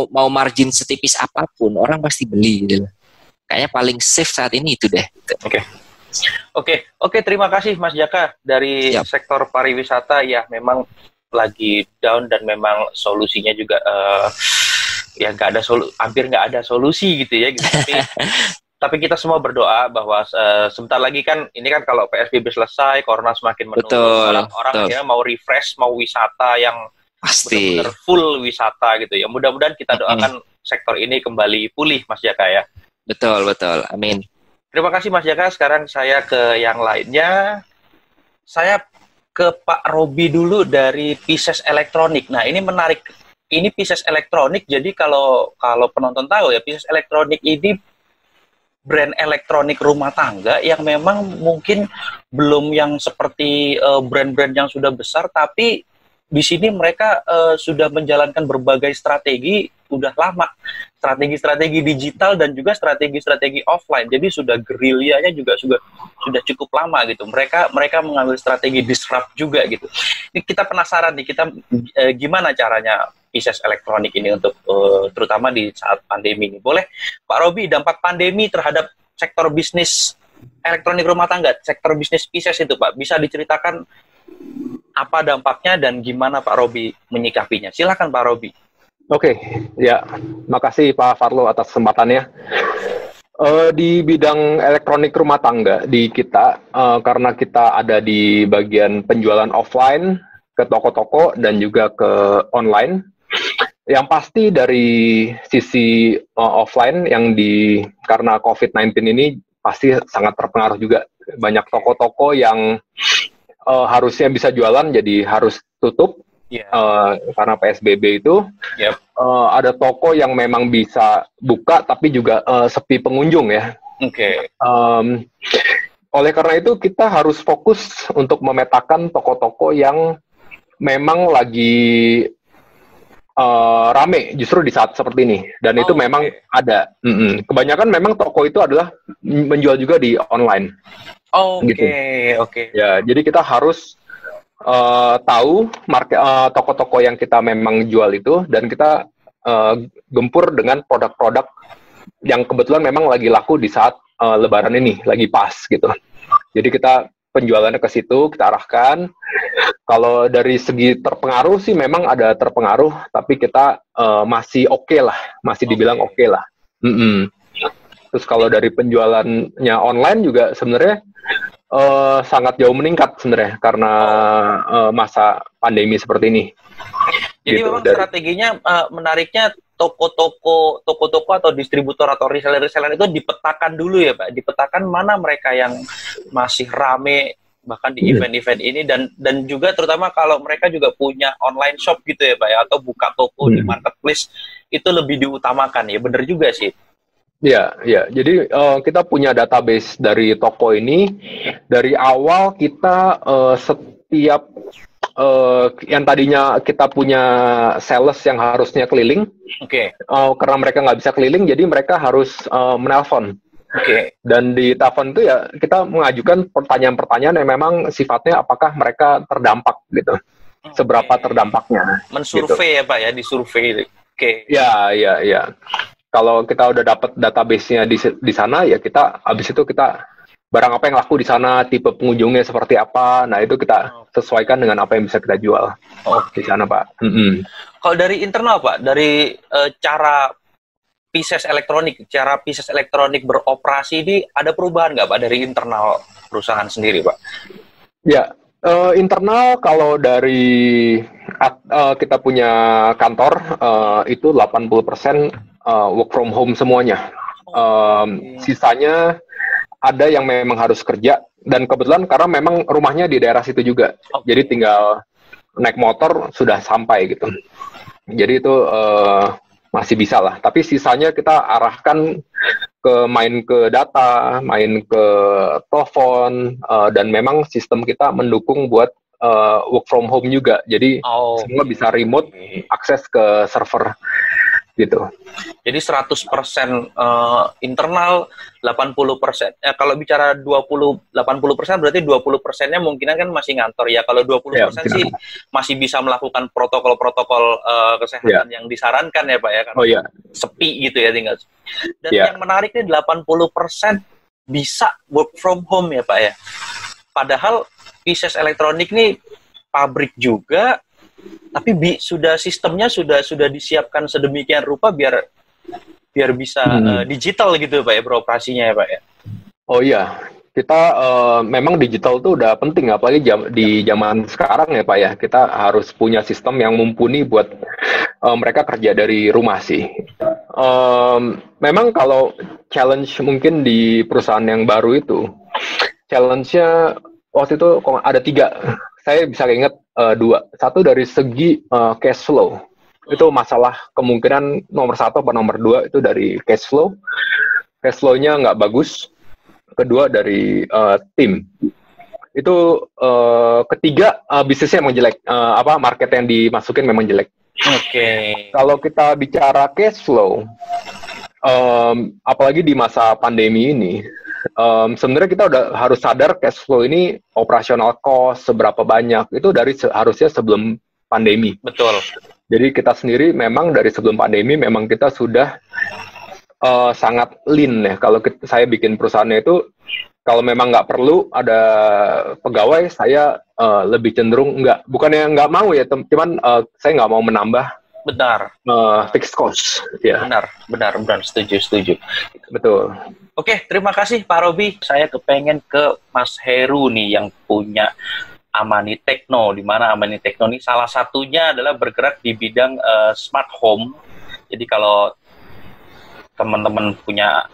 Mau margin setipis apapun orang pasti beli gitu loh. Kayaknya paling safe saat ini itu deh. Oke, terima kasih Mas Jaka dari sektor pariwisata ya, memang lagi down dan memang solusinya juga ya hampir nggak ada solusi gitu ya gitu. Tapi kita semua berdoa bahwa sebentar lagi kan ini kan kalau PSBB selesai, corona semakin menurun, orang akhirnya mau refresh, mau wisata yang benar-benar full wisata gitu ya. Mudah-mudahan kita doakan sektor ini kembali pulih Mas Jaka ya. Betul, amin. Terima kasih Mas Jaka. Sekarang saya ke yang lainnya. Saya ke Pak Robi dulu dari Pisces Elektronik. Nah, ini menarik. Ini Pisces Elektronik. Jadi kalau penonton tahu ya, Pisces Elektronik ini brand elektronik rumah tangga yang memang mungkin belum yang seperti brand-brand yang sudah besar, tapi di sini mereka sudah menjalankan berbagai strategi udah lama, strategi-strategi digital dan juga strategi-strategi offline. Jadi sudah gerilyanya juga sudah cukup lama gitu. Mereka mengambil strategi disrupt juga gitu. Ini kita penasaran nih, kita gimana caranya Pisces Elektronik ini untuk terutama di saat pandemi ini. Boleh Pak Robi, dampak pandemi terhadap sektor bisnis elektronik rumah tangga, sektor bisnis Pisces itu Pak, bisa diceritakan apa dampaknya dan gimana Pak Robi menyikapinya? Silakan Pak Robi. Oke, ya, makasih Pak Farlo atas kesempatannya. Di bidang elektronik rumah tangga di kita, karena kita ada di bagian penjualan offline ke toko-toko dan juga ke online. Yang pasti dari sisi offline yang karena COVID-19 ini pasti sangat terpengaruh juga. Banyak toko-toko yang harusnya bisa jualan jadi harus tutup. Karena PSBB itu, ada toko yang memang bisa buka tapi juga sepi pengunjung ya. Oleh karena itu kita harus fokus untuk memetakan toko-toko yang memang lagi rame justru di saat seperti ini, dan itu memang ada. Kebanyakan memang toko itu adalah menjual juga di online. Ya, jadi kita harus tahu toko-toko yang kita memang jual itu, dan kita gempur dengan produk-produk yang kebetulan memang lagi laku di saat Lebaran ini, lagi pas gitu. Jadi kita penjualannya ke situ, kita arahkan. Kalau dari segi terpengaruh sih memang ada terpengaruh, tapi kita masih oke lah, masih dibilang oke lah. Terus kalau dari penjualannya online juga sebenarnya sangat jauh meningkat sebenarnya karena masa pandemi seperti ini. Jadi gitu, memang strateginya menariknya toko-toko atau distributor atau reseller itu dipetakan dulu ya Pak, dipetakan mana mereka yang masih rame bahkan di event-event ini, dan juga terutama kalau mereka juga punya online shop gitu ya Pak ya, atau buka toko di marketplace, itu lebih diutamakan ya, bener juga sih. Ya. Jadi kita punya database dari toko ini. Dari awal kita setiap yang tadinya kita punya sales yang harusnya keliling, karena mereka nggak bisa keliling, jadi mereka harus menelpon. Dan di telepon itu ya kita mengajukan pertanyaan-pertanyaan yang memang sifatnya apakah mereka terdampak gitu, seberapa terdampaknya. Mensurvei gitu. Ya Pak ya, disurvei. Ya. Kalau kita udah dapat database-nya di sana, ya kita habis itu kita barang apa yang laku di sana, tipe pengunjungnya seperti apa, nah itu kita sesuaikan dengan apa yang bisa kita jual di sana Pak. Kalau dari internal Pak, dari cara Pisces Elektronik beroperasi ini ada perubahan nggak Pak dari internal perusahaan sendiri Pak? Ya, internal kalau dari kita punya kantor itu 80% work from home semuanya. Sisanya ada yang memang harus kerja, dan kebetulan karena memang rumahnya di daerah situ juga, jadi tinggal naik motor sudah sampai gitu. Jadi itu masih bisa lah. Tapi sisanya kita arahkan main ke data, main ke telepon, dan memang sistem kita mendukung buat work from home juga. Jadi semua bisa remote akses ke server gitu. Jadi 100% internal, 80%. Kalau bicara 80% berarti 20%-nya mungkinan kan masih ngantor ya. Kalau 20% sih masih bisa melakukan protokol-protokol kesehatan yang disarankan ya Pak ya. Karena sepi gitu ya tinggal. Dan yang menarik nih 80% bisa work from home ya Pak ya. Padahal Pisces Elektronik nih pabrik juga, tapi sistemnya sudah disiapkan sedemikian rupa biar bisa digital gitu Pak ya, beroperasinya ya Pak ya. Oh iya, kita memang digital tuh udah penting, apalagi di zaman sekarang ya Pak ya. Kita harus punya sistem yang mumpuni buat mereka kerja dari rumah sih. Memang kalau challenge mungkin di perusahaan yang baru itu, challenge-nya waktu itu ada 3. Saya bisa ingat 2. Satu dari segi cash flow. Itu masalah kemungkinan nomor 1 atau nomor 2 itu dari cash flow. Cash flow-nya nggak bagus. Kedua dari tim. Itu ketiga bisnisnya emang jelek. Market yang dimasukin memang jelek. Oke. Kalau kita bicara cash flow, apalagi di masa pandemi ini, sebenarnya kita udah harus sadar cash flow ini operational cost seberapa banyak itu harusnya sebelum pandemi. Betul. Jadi kita sendiri memang dari sebelum pandemi memang kita sudah sangat lean ya. Kalau saya bikin perusahaannya itu, kalau memang nggak perlu ada pegawai, saya lebih cenderung bukannya nggak mau ya, cuman saya nggak mau menambah fixed cost. Ya. Benar, setuju. Betul. Oke, terima kasih Pak Robi. Saya kepengen ke Mas Heru nih yang punya Amani Tekno, di mana Amani Tekno ini salah satunya adalah bergerak di bidang smart home. Jadi kalau teman-teman punya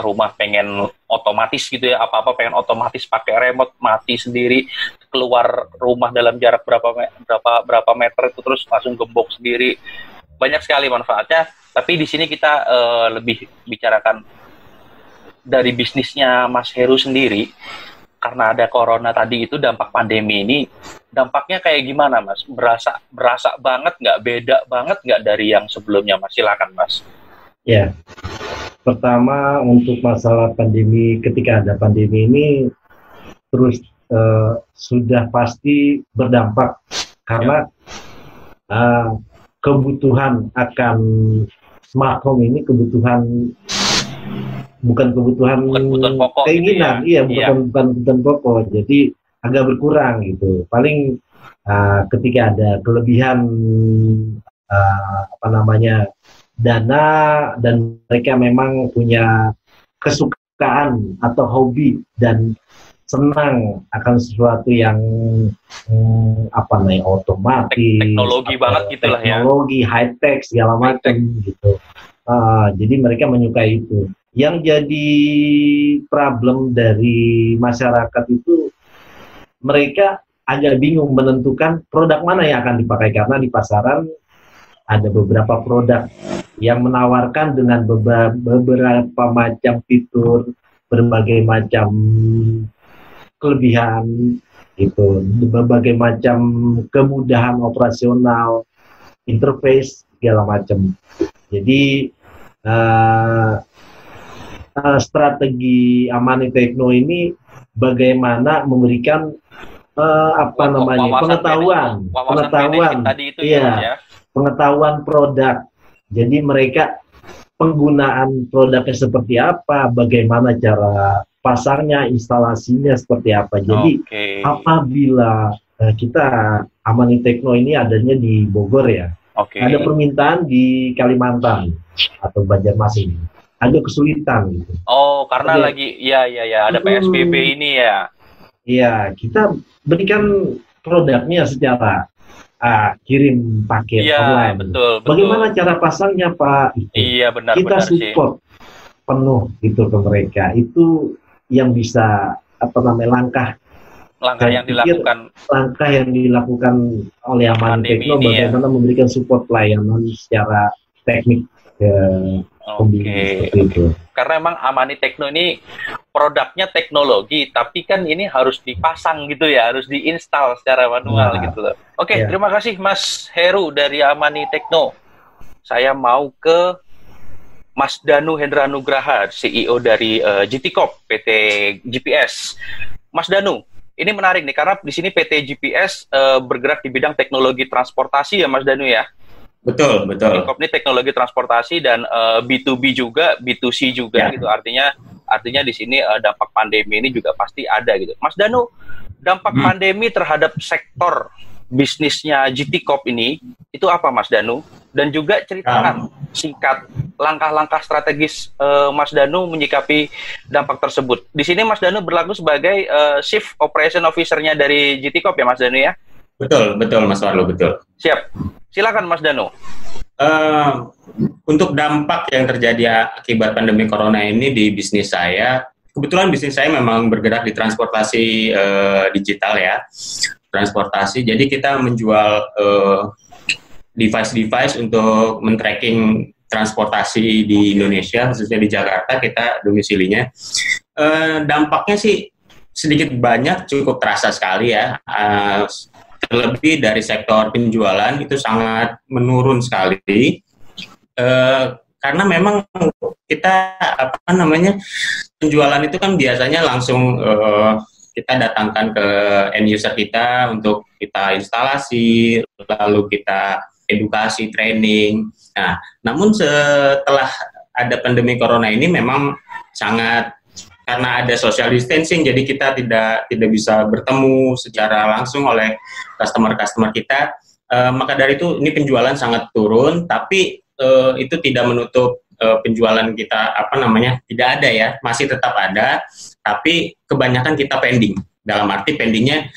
rumah pengen otomatis gitu ya, apa-apa pengen otomatis pakai remote, mati sendiri, keluar rumah dalam jarak berapa meter itu terus langsung gembok sendiri. Banyak sekali manfaatnya, tapi di sini kita lebih bicarakan dari bisnisnya Mas Heru sendiri. Karena ada corona tadi itu, dampak pandemi ini, dampaknya kayak gimana Mas? Berasa banget nggak? Beda banget nggak dari yang sebelumnya Mas? Silakan Mas. Ya, pertama untuk masalah pandemi, ketika ada pandemi ini terus sudah pasti berdampak karena kebutuhan akan smart home ini bukan kebutuhan pokok, keinginan, gitu ya? Bukan kebutuhan pokok, jadi agak berkurang gitu. Paling ketika ada kelebihan dana dan mereka memang punya kesukaan atau hobi dan senang akan sesuatu yang otomatis, teknologi banget gitulah ya, teknologi high tech segala macam gitu. Jadi mereka menyukai itu. Yang jadi problem dari masyarakat itu mereka agak bingung menentukan produk mana yang akan dipakai, karena di pasaran ada beberapa produk yang menawarkan dengan beberapa macam fitur, berbagai macam kelebihan, gitu, berbagai macam kemudahan operasional, interface segala macam. Jadi strategi Amani Tekno ini bagaimana memberikan pengetahuan tadi itu ya. Pengetahuan produk. Jadi mereka penggunaan produknya seperti apa, bagaimana cara pasarnya, instalasinya seperti apa. Jadi apabila kita Amani Tekno ini adanya di Bogor ya, ada permintaan di Kalimantan atau Banjarmasin, agak kesulitan gitu. Karena lagi ada PSBB ini ya. Iya, kita berikan produknya secara kirim paket online. Betul. Bagaimana cara pasangnya Pak? Iya, benar. Kita support penuh itu ke mereka. Itu yang bisa langkah yang dilakukan oleh Amani Tekno, bagaimana memberikan support pelayanan secara teknik ke pembeli seperti itu. Karena emang Amani Tekno ini produknya teknologi, tapi kan ini harus dipasang gitu ya, harus diinstal secara manual gitu loh. Terima kasih Mas Heru dari Amani Tekno. Saya mau ke Mas Danu Hendra Nugraha, CEO dari GT Corp, PT GPS. Mas Danu, ini menarik nih, karena di sini PT GPS bergerak di bidang teknologi transportasi ya Mas Danu ya? Betul. GT Corp ini teknologi transportasi dan B2B juga, B2C juga gitu. Artinya di sini dampak pandemi ini juga pasti ada gitu. Mas Danu, dampak pandemi terhadap sektor bisnisnya GT Corp ini itu apa Mas Danu? Dan juga ceritakan singkat langkah-langkah strategis Mas Danu menyikapi dampak tersebut. Di sini Mas Danu berlaku sebagai Chief Operation Officer-nya dari GT Corp ya Mas Danu ya? Betul Mas Warlo, betul. Siap. Silakan Mas Danu. Untuk dampak yang terjadi akibat pandemi corona ini di bisnis saya, kebetulan bisnis saya memang bergerak di transportasi digital ya, transportasi. Jadi kita menjual device-device untuk men-tracking transportasi di Indonesia, khususnya di Jakarta, kita domisilinya. Dampaknya sih sedikit banyak cukup terasa sekali ya. Terlebih dari sektor penjualan itu sangat menurun sekali. Karena memang kita penjualan itu kan biasanya langsung kita datangkan ke end user kita untuk kita instalasi, lalu kita edukasi, training. Nah, namun setelah ada pandemi corona ini memang sangat, karena ada social distancing, jadi kita tidak bisa bertemu secara langsung oleh customer kita. Maka dari itu ini penjualan sangat turun, tapi itu tidak menutup penjualan kita tidak ada ya, masih tetap ada, tapi kebanyakan kita pending. Dalam arti pendingnya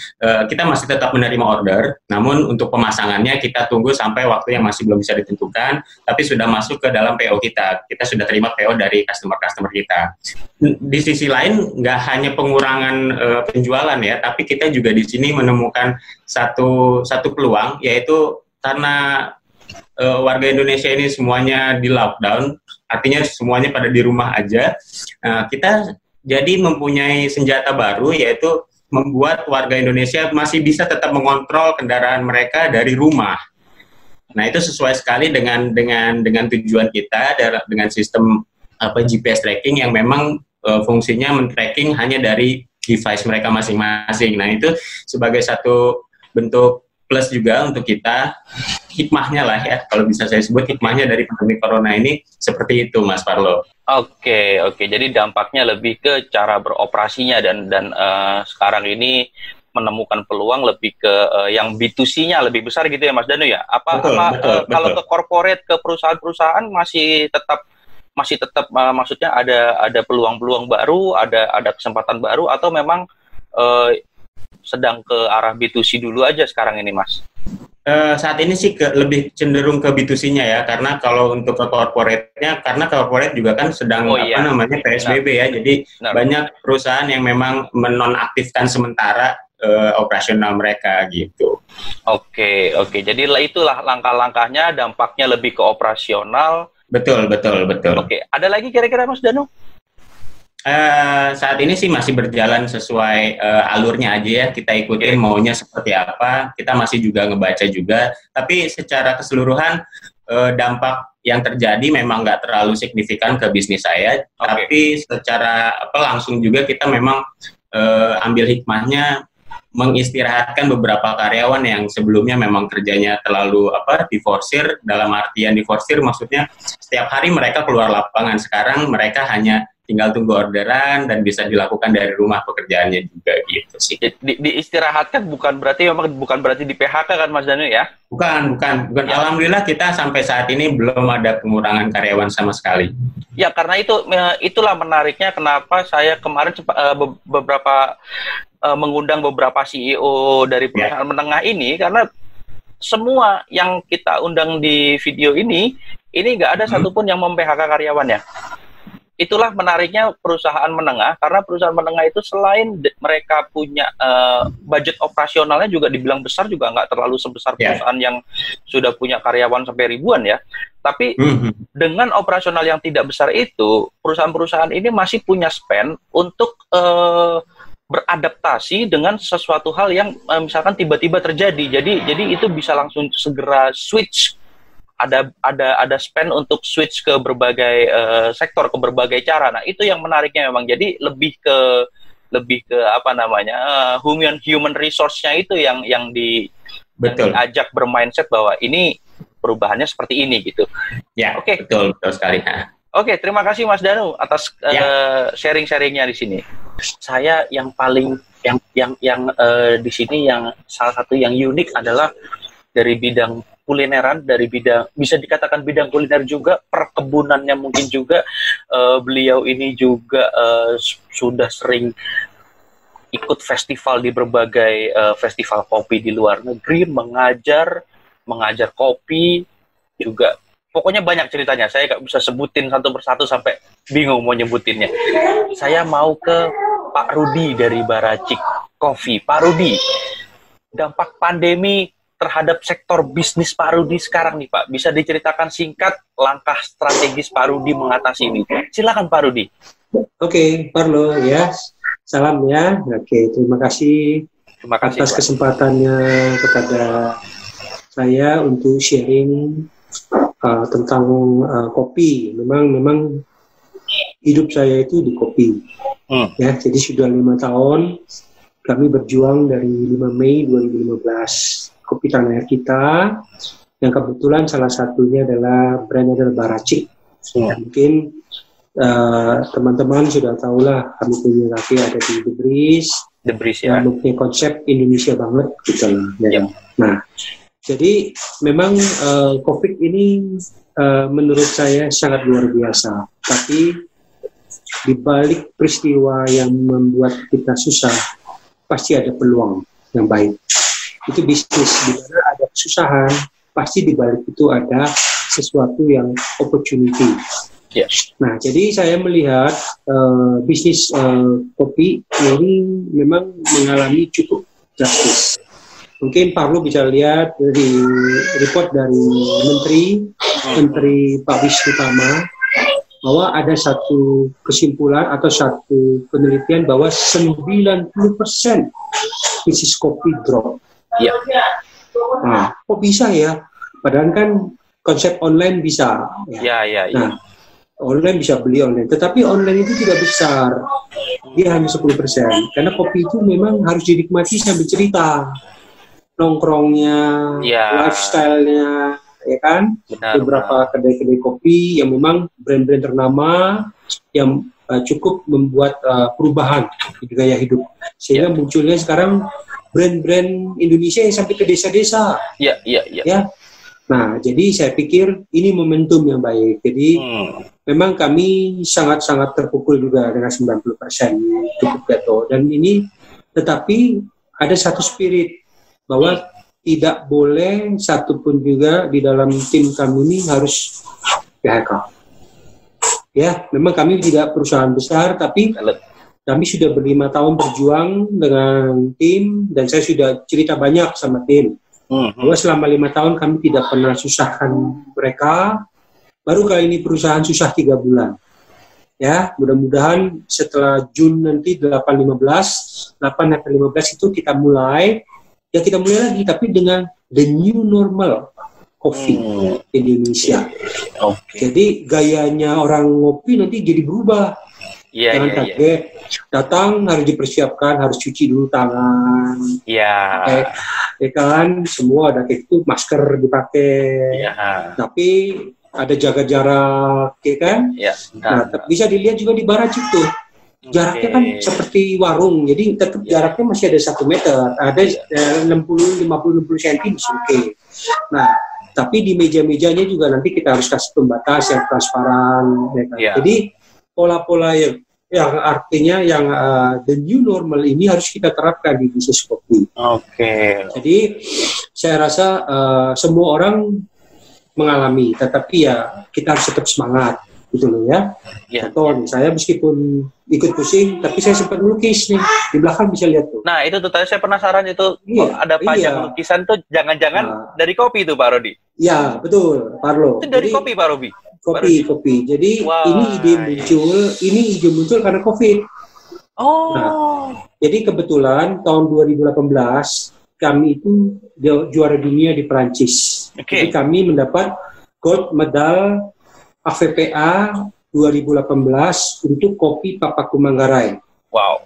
kita masih tetap menerima order, namun untuk pemasangannya kita tunggu sampai waktu yang masih belum bisa ditentukan, tapi sudah masuk ke dalam PO kita sudah terima PO dari customer kita. Di sisi lain, nggak hanya pengurangan penjualan ya, tapi kita juga di sini menemukan satu peluang, yaitu karena warga Indonesia ini semuanya di lockdown, artinya semuanya pada di rumah aja. Kita jadi mempunyai senjata baru, yaitu membuat warga Indonesia masih bisa tetap mengontrol kendaraan mereka dari rumah. Nah, itu sesuai sekali dengan tujuan kita dengan sistem GPS tracking yang memang fungsinya men-tracking hanya dari device mereka masing-masing. Nah, itu sebagai satu bentuk plus juga untuk kita, hikmahnya lah ya, kalau bisa saya sebut hikmahnya dari pandemi corona ini seperti itu, Mas Farlo. Oke. Jadi dampaknya lebih ke cara beroperasinya dan sekarang ini menemukan peluang lebih ke yang B2C-nya lebih besar gitu ya, Mas Danu ya? Betul. Kalau ke corporate, ke perusahaan-perusahaan masih tetap maksudnya ada peluang-peluang baru, ada kesempatan baru, atau memang sedang ke arah B2C dulu aja sekarang ini, Mas? Saat ini sih lebih cenderung ke B2C-nya ya, karena kalau untuk ke corporate-nya, karena corporate juga kan sedang PSBB ya, jadi banyak perusahaan yang memang menonaktifkan sementara operasional mereka gitu. Oke. Jadi itulah langkah-langkahnya, dampaknya lebih ke operasional. Betul. Oke, ada lagi kira-kira, Mas Danu? Saat ini sih masih berjalan sesuai alurnya aja ya, kita ikutin maunya seperti apa, kita masih juga ngebaca juga, tapi secara keseluruhan dampak yang terjadi memang nggak terlalu signifikan ke bisnis saya, tapi secara langsung juga kita memang ambil hikmahnya, mengistirahatkan beberapa karyawan yang sebelumnya memang kerjanya terlalu diforsir, dalam artian diforsir maksudnya setiap hari mereka keluar lapangan, sekarang mereka hanya tinggal tunggu orderan dan bisa dilakukan dari rumah pekerjaannya juga gitu sih. Diistirahatkan bukan berarti di PHK kan, Mas Danu ya? Bukan. Ya. Alhamdulillah kita sampai saat ini belum ada pengurangan karyawan sama sekali. Ya, karena itulah menariknya kenapa saya kemarin mengundang beberapa CEO dari perusahaan menengah ini, karena semua yang kita undang di video ini nggak ada satupun yang mem-PHK karyawannya. Itulah menariknya perusahaan menengah, karena perusahaan menengah itu selain mereka punya budget operasionalnya juga dibilang besar, juga nggak terlalu sebesar perusahaan yang sudah punya karyawan sampai ribuan ya. Tapi dengan operasional yang tidak besar itu, perusahaan-perusahaan ini masih punya spend untuk beradaptasi dengan sesuatu hal yang misalkan tiba-tiba terjadi. Jadi itu bisa langsung segera switch. Ada spend untuk switch ke berbagai sektor, ke berbagai cara. Nah, itu yang menariknya memang. Jadi lebih ke human resource-nya itu yang diajak bermindset bahwa ini perubahannya seperti ini gitu. Ya, okay. Betul sekali. Oke, terima kasih Mas Danu atas sharing-sharingnya di sini. Saya yang paling di sini yang salah satu yang unik adalah dari bidang kulineran, dari bidang bisa dikatakan bidang kuliner juga, perkebunannya mungkin juga. Beliau ini juga sudah sering ikut festival di berbagai festival kopi di luar negeri, mengajar kopi juga. Pokoknya banyak ceritanya, saya nggak bisa sebutin satu persatu sampai bingung mau nyebutinnya. Saya mau ke Pak Rudi dari Baracik Coffee. Pak Rudi, dampak pandemi terhadap sektor bisnis Pak Rudi sekarang nih Pak, bisa diceritakan singkat langkah strategis Pak Rudi mengatasi ini. Silakan Pak Rudi. Oke, Parlo ya. Salam ya. Oke, terima kasih atas kesempatannya kepada saya untuk sharing tentang kopi. Memang hidup saya itu di kopi. Ya, jadi sudah 5 tahun kami berjuang dari 5 Mei 2015. Kopi tanah air kita, yang kebetulan salah satunya adalah brand adalah Barachi. Ya, mungkin teman-teman sudah tahulah kami punya kafe ada di The Breeze ya. Mempunyai konsep Indonesia banget gitu lah. Ya. Nah, jadi memang COVID ini menurut saya sangat luar biasa. Tapi di balik peristiwa yang membuat kita susah, pasti ada peluang yang baik. Itu bisnis, di mana ada kesusahan, pasti di balik itu ada sesuatu yang opportunity. Yes. Nah, jadi saya melihat bisnis kopi ini memang mengalami cukup drastis. Mungkin Parlo bisa lihat dari report dari Menteri Pak Wisnu Tama bahwa ada satu kesimpulan atau satu penelitian bahwa 90% bisnis kopi drop. Ya. Nah, kok bisa ya? Padahal kan konsep online bisa. Ya. Nah, online bisa beli online, tetapi online itu tidak besar. Dia hanya 10%. Karena kopi itu memang harus dinikmati sambil cerita. Nongkrongnya, lifestyle-nya, ya kan? Beberapa kedai-kedai kopi yang memang brand-brand ternama yang cukup membuat perubahan di gaya hidup. Sehingga munculnya sekarang brand-brand Indonesia yang sampai ke desa-desa. Ya. Nah, jadi saya pikir ini momentum yang baik. Jadi memang kami sangat-sangat terpukul juga dengan 90% cukup jatuh. Dan ini, tetapi ada satu spirit bahwa tidak boleh satupun juga di dalam tim kami ini harus PHK. Ya, memang kami tidak perusahaan besar, tapi kami sudah ber5 tahun berjuang dengan tim, dan saya sudah cerita banyak sama tim. Bahwa selama 5 tahun kami tidak pernah susahkan mereka. Baru kali ini perusahaan susah 3 bulan. Ya, mudah-mudahan setelah Jun nanti 8-15 itu kita mulai. Ya, kita mulai lagi, tapi dengan the new normal coffee Indonesia. Jadi gayanya orang ngopi nanti jadi berubah. Jangan kaget. Datang harus dipersiapkan, harus cuci dulu tangan. Ya kan, semua ada kayak itu, masker dipakai. Tapi ada jaga jarak, ya kan? Nah, bisa dilihat juga di Barachi tuh. Jaraknya kan seperti warung, jadi tetap jaraknya masih ada 1 meter, ada 50 cm masih oke. Nah, tapi di meja-mejanya juga nanti kita harus kasih pembatas yang transparan. Ya kan? Jadi pola-pola yang artinya yang the new normal ini harus kita terapkan di bisnis kopi. Jadi saya rasa semua orang mengalami, tetapi ya kita harus tetap semangat. Gitu loh ya. Contoh, saya meskipun ikut pusing, tapi saya sempat melukis nih di belakang, bisa lihat tuh. Nah, itu tuh tadi saya penasaran itu ada pajang lukisan tuh, jangan-jangan dari kopi itu Pak Rodi? Iya, betul, Parlo. Itu dari kopi Pak Robi? Kopi. Jadi ini ide muncul karena COVID. Nah, jadi kebetulan tahun 2018 kami itu juara dunia di Perancis. Jadi kami mendapat gold medal AVPA 2018 untuk kopi Papaku Manggarai. Wow.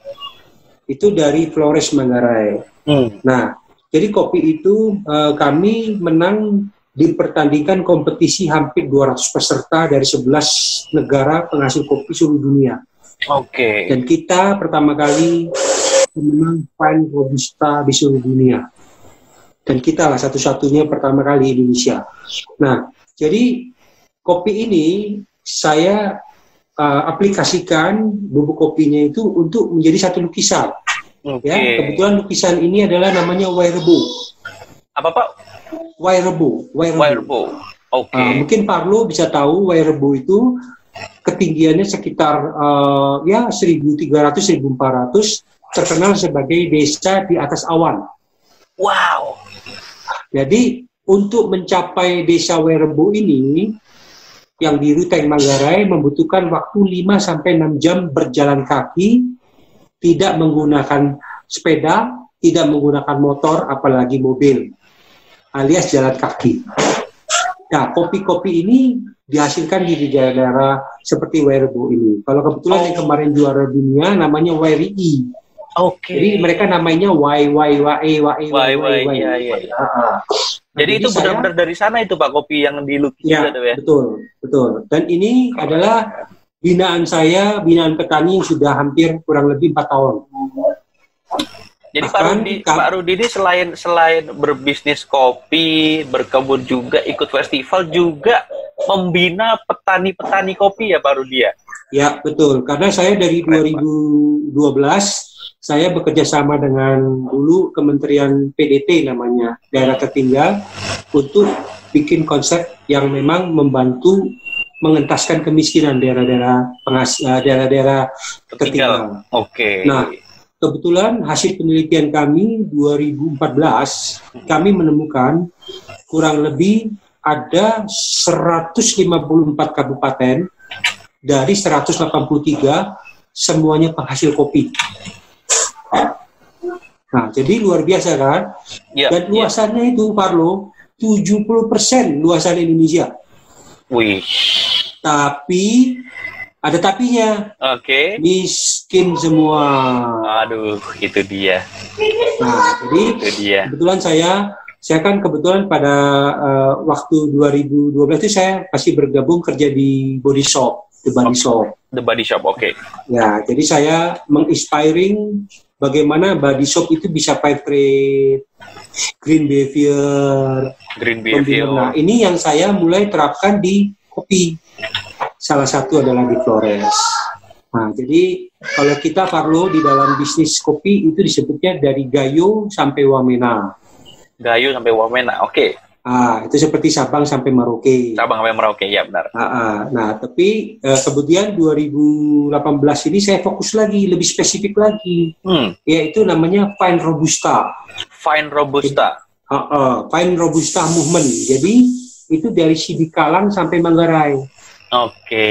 Itu dari Flores Manggarai. Nah, jadi kopi itu kami menang dipertandingkan kompetisi hampir 200 peserta dari 11 negara penghasil kopi seluruh dunia. Dan kita pertama kali menang Fine Robusta di seluruh dunia. Dan kita lah satu-satunya pertama kali Indonesia. Nah, jadi kopi ini saya aplikasikan bubuk kopinya itu untuk menjadi satu lukisan. Ya, kebetulan lukisan ini adalah namanya Wairebo. Apa Pak? Wairebo. Mungkin Parlo bisa tahu Wairebo itu ketinggiannya sekitar 1.300-1.400, terkenal sebagai desa di atas awan. Wow. Jadi untuk mencapai desa Wairebo ini yang di Ruteng Manggarai membutuhkan waktu 5-6 jam berjalan kaki tidak menggunakan sepeda, tidak menggunakan motor, apalagi mobil, alias jalan kaki. Nah, kopi-kopi ini dihasilkan di daerah seperti Wairebo ini. Kalau kebetulan yang kemarin juara dunia namanya Wairi. Oke. Jadi mereka namanya Wae. Iya. Jadi itu benar-benar dari sana itu Pak, kopi yang dilukis ya, juga tuh ya. Betul. Dan ini adalah binaan petani yang sudah hampir kurang lebih 4 tahun. Jadi Pak Rudi ini selain berbisnis kopi, berkebun juga, ikut festival juga membina petani-petani kopi ya Pak Rudi ya? Ya, betul. Karena saya dari 2012 saya bekerja sama dengan dulu Kementerian PDT namanya, daerah tertinggal, untuk bikin konsep yang memang membantu mengentaskan kemiskinan daerah-daerah tertinggal. Oke. Nah, kebetulan hasil penelitian kami 2014, kami menemukan kurang lebih ada 154 kabupaten dari 183 semuanya penghasil kopi. Nah, jadi luar biasa kan? Ya, dan luasannya itu, Parlo, 70% luasan Indonesia. Wih. Tapi ada tapinya. Oke. Miskin semua. Aduh, itu dia. Nah, jadi kebetulan saya kan kebetulan pada waktu 2012 itu saya masih bergabung kerja di Body Shop, The Body Shop, oke. Ya, jadi saya menginspiring bagaimana body shop itu bisa fair trade, green behavior. Nah, ini yang saya mulai terapkan di kopi. Salah satu adalah di Flores. Nah, jadi kalau kita Parlo di dalam bisnis kopi itu disebutnya dari Gayo sampai Wamena. Gayo sampai Wamena, oke. Itu seperti Sabang sampai Merauke. Sabang sampai Merauke, ya benar. Nah, tapi kemudian 2018 ini saya fokus lagi, lebih spesifik lagi, yaitu namanya Fine Robusta. Fine Robusta. Fine Robusta Movement. Jadi itu dari Sidikalang sampai Manggarai. Oke.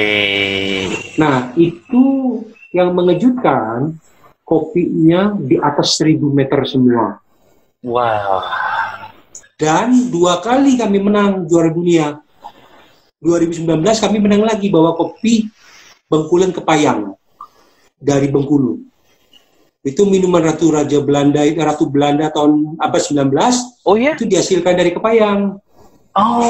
Nah, itu yang mengejutkan, kopinya di atas 1000 meter semua. Wow. Dan 2 kali kami menang juara dunia. 2019 kami menang lagi bawa kopi Bengkulen Kepayang dari Bengkulu. Itu minuman Ratu Belanda tahun abad 19. Oh ya? Itu dihasilkan dari Kepayang. Oh.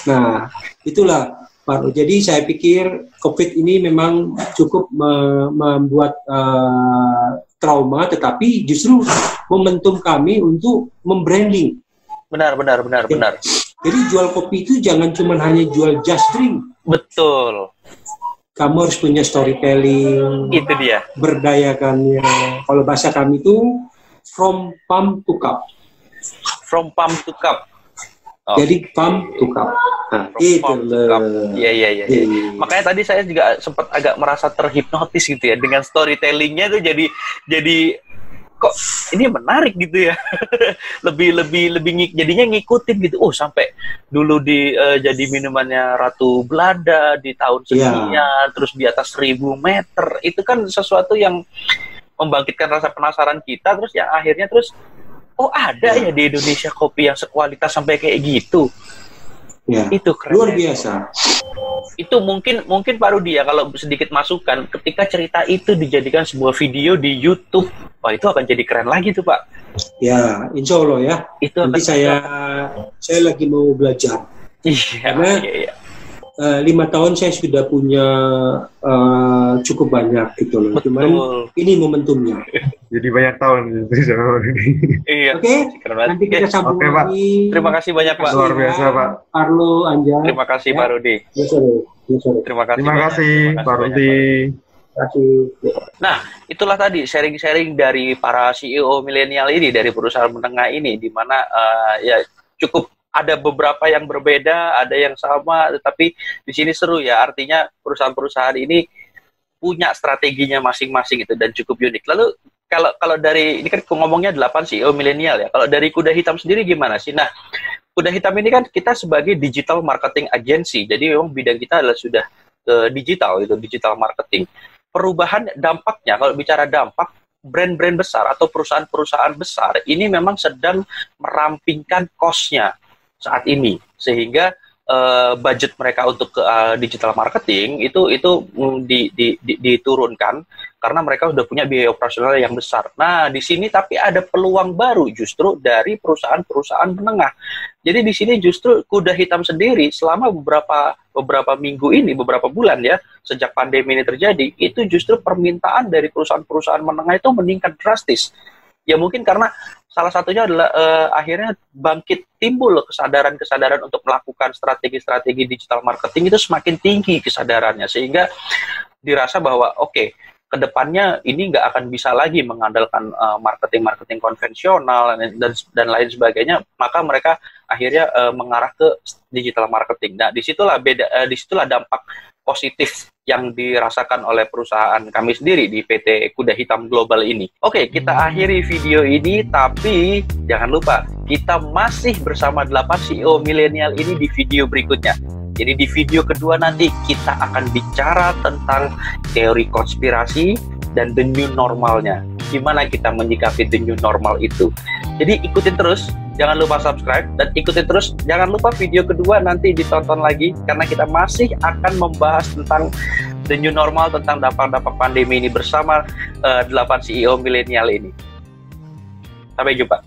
Nah, itulah Pak. Jadi saya pikir COVID ini memang cukup membuat trauma, tetapi justru momentum kami untuk membranding. Benar. Jadi jual kopi itu jangan cuma hanya jual just drink. Betul. Kamu harus punya storytelling. Itu dia. Berdayakannya. Kalau bahasa kami itu from farm to cup. From farm to cup. Jadi farm to cup. Nah, itu loh. Iya. Makanya tadi saya juga sempat agak merasa terhipnotis gitu ya dengan storytellingnya tuh jadi kok ini menarik gitu ya. lebih jadinya ngikutin gitu. Oh, sampai dulu jadi minumannya Ratu Belanda di tahun sekian, terus di atas 1000 meter. Itu kan sesuatu yang membangkitkan rasa penasaran kita, terus ya akhirnya oh ada ya di Indonesia kopi yang sekualitas sampai kayak gitu. Ya. Itu keren. Luar biasa. Itu mungkin Pak Rudi ya, kalau sedikit masukan, ketika cerita itu dijadikan sebuah video di YouTube, wah itu akan jadi keren lagi tuh Pak. Ya, insya Allah ya. Itu nanti saya lagi mau belajar. Iya. Karena 5 tahun saya sudah punya cukup banyak gitu loh. Cuman ini momentumnya. Jadi banyak tahun. Iya. Oke. Nanti kita sambung lagi. Terima kasih banyak Pak. Luar biasa Pak. Carlo, Anjar. Terima kasih Pak Rudi. Terima kasih Pak Rudi. Nah, itulah tadi sharing-sharing dari para CEO milenial ini, dari perusahaan menengah ini, di mana ya cukup ada beberapa yang berbeda, ada yang sama, tetapi di sini seru ya. Artinya perusahaan-perusahaan ini punya strateginya masing-masing itu dan cukup unik. Lalu kalau dari ini kan ngomongnya 8 CEO milenial ya. Kalau dari Kuda Hitam sendiri gimana sih? Nah, Kuda Hitam ini kan kita sebagai digital marketing agency. Jadi memang bidang kita adalah sudah digital, itu digital marketing. perubahan dampaknya, kalau bicara dampak, brand-brand besar atau perusahaan-perusahaan besar ini memang sedang merampingkan cost-nya saat ini, sehingga budget mereka untuk digital marketing itu diturunkan karena mereka sudah punya biaya operasional yang besar. Nah, di sini tapi ada peluang baru justru dari perusahaan-perusahaan menengah. Jadi di sini justru kuda hitam sendiri selama beberapa minggu ini, beberapa bulan ya, sejak pandemi ini terjadi, itu justru permintaan dari perusahaan-perusahaan menengah itu meningkat drastis. Ya mungkin karena salah satunya adalah akhirnya timbul kesadaran untuk melakukan strategi-strategi digital marketing itu semakin tinggi kesadarannya, sehingga dirasa bahwa oke, kedepannya ini nggak akan bisa lagi mengandalkan marketing konvensional dan lain sebagainya, maka mereka akhirnya mengarah ke digital marketing. Nah, disitulah dampak positif yang dirasakan oleh perusahaan kami sendiri di PT Kuda Hitam Global ini. Oke, kita akhiri video ini, tapi jangan lupa kita masih bersama 8 CEO milenial ini di video berikutnya. Jadi di video kedua nanti kita akan bicara tentang teori konspirasi dan the new normalnya. Gimana kita menyikapi the new normal itu. Jadi ikutin terus, jangan lupa subscribe, dan ikutin terus, jangan lupa video kedua nanti ditonton lagi, karena kita masih akan membahas tentang the new normal, tentang dampak-dampak pandemi ini bersama 8 CEO milenial ini. Sampai jumpa.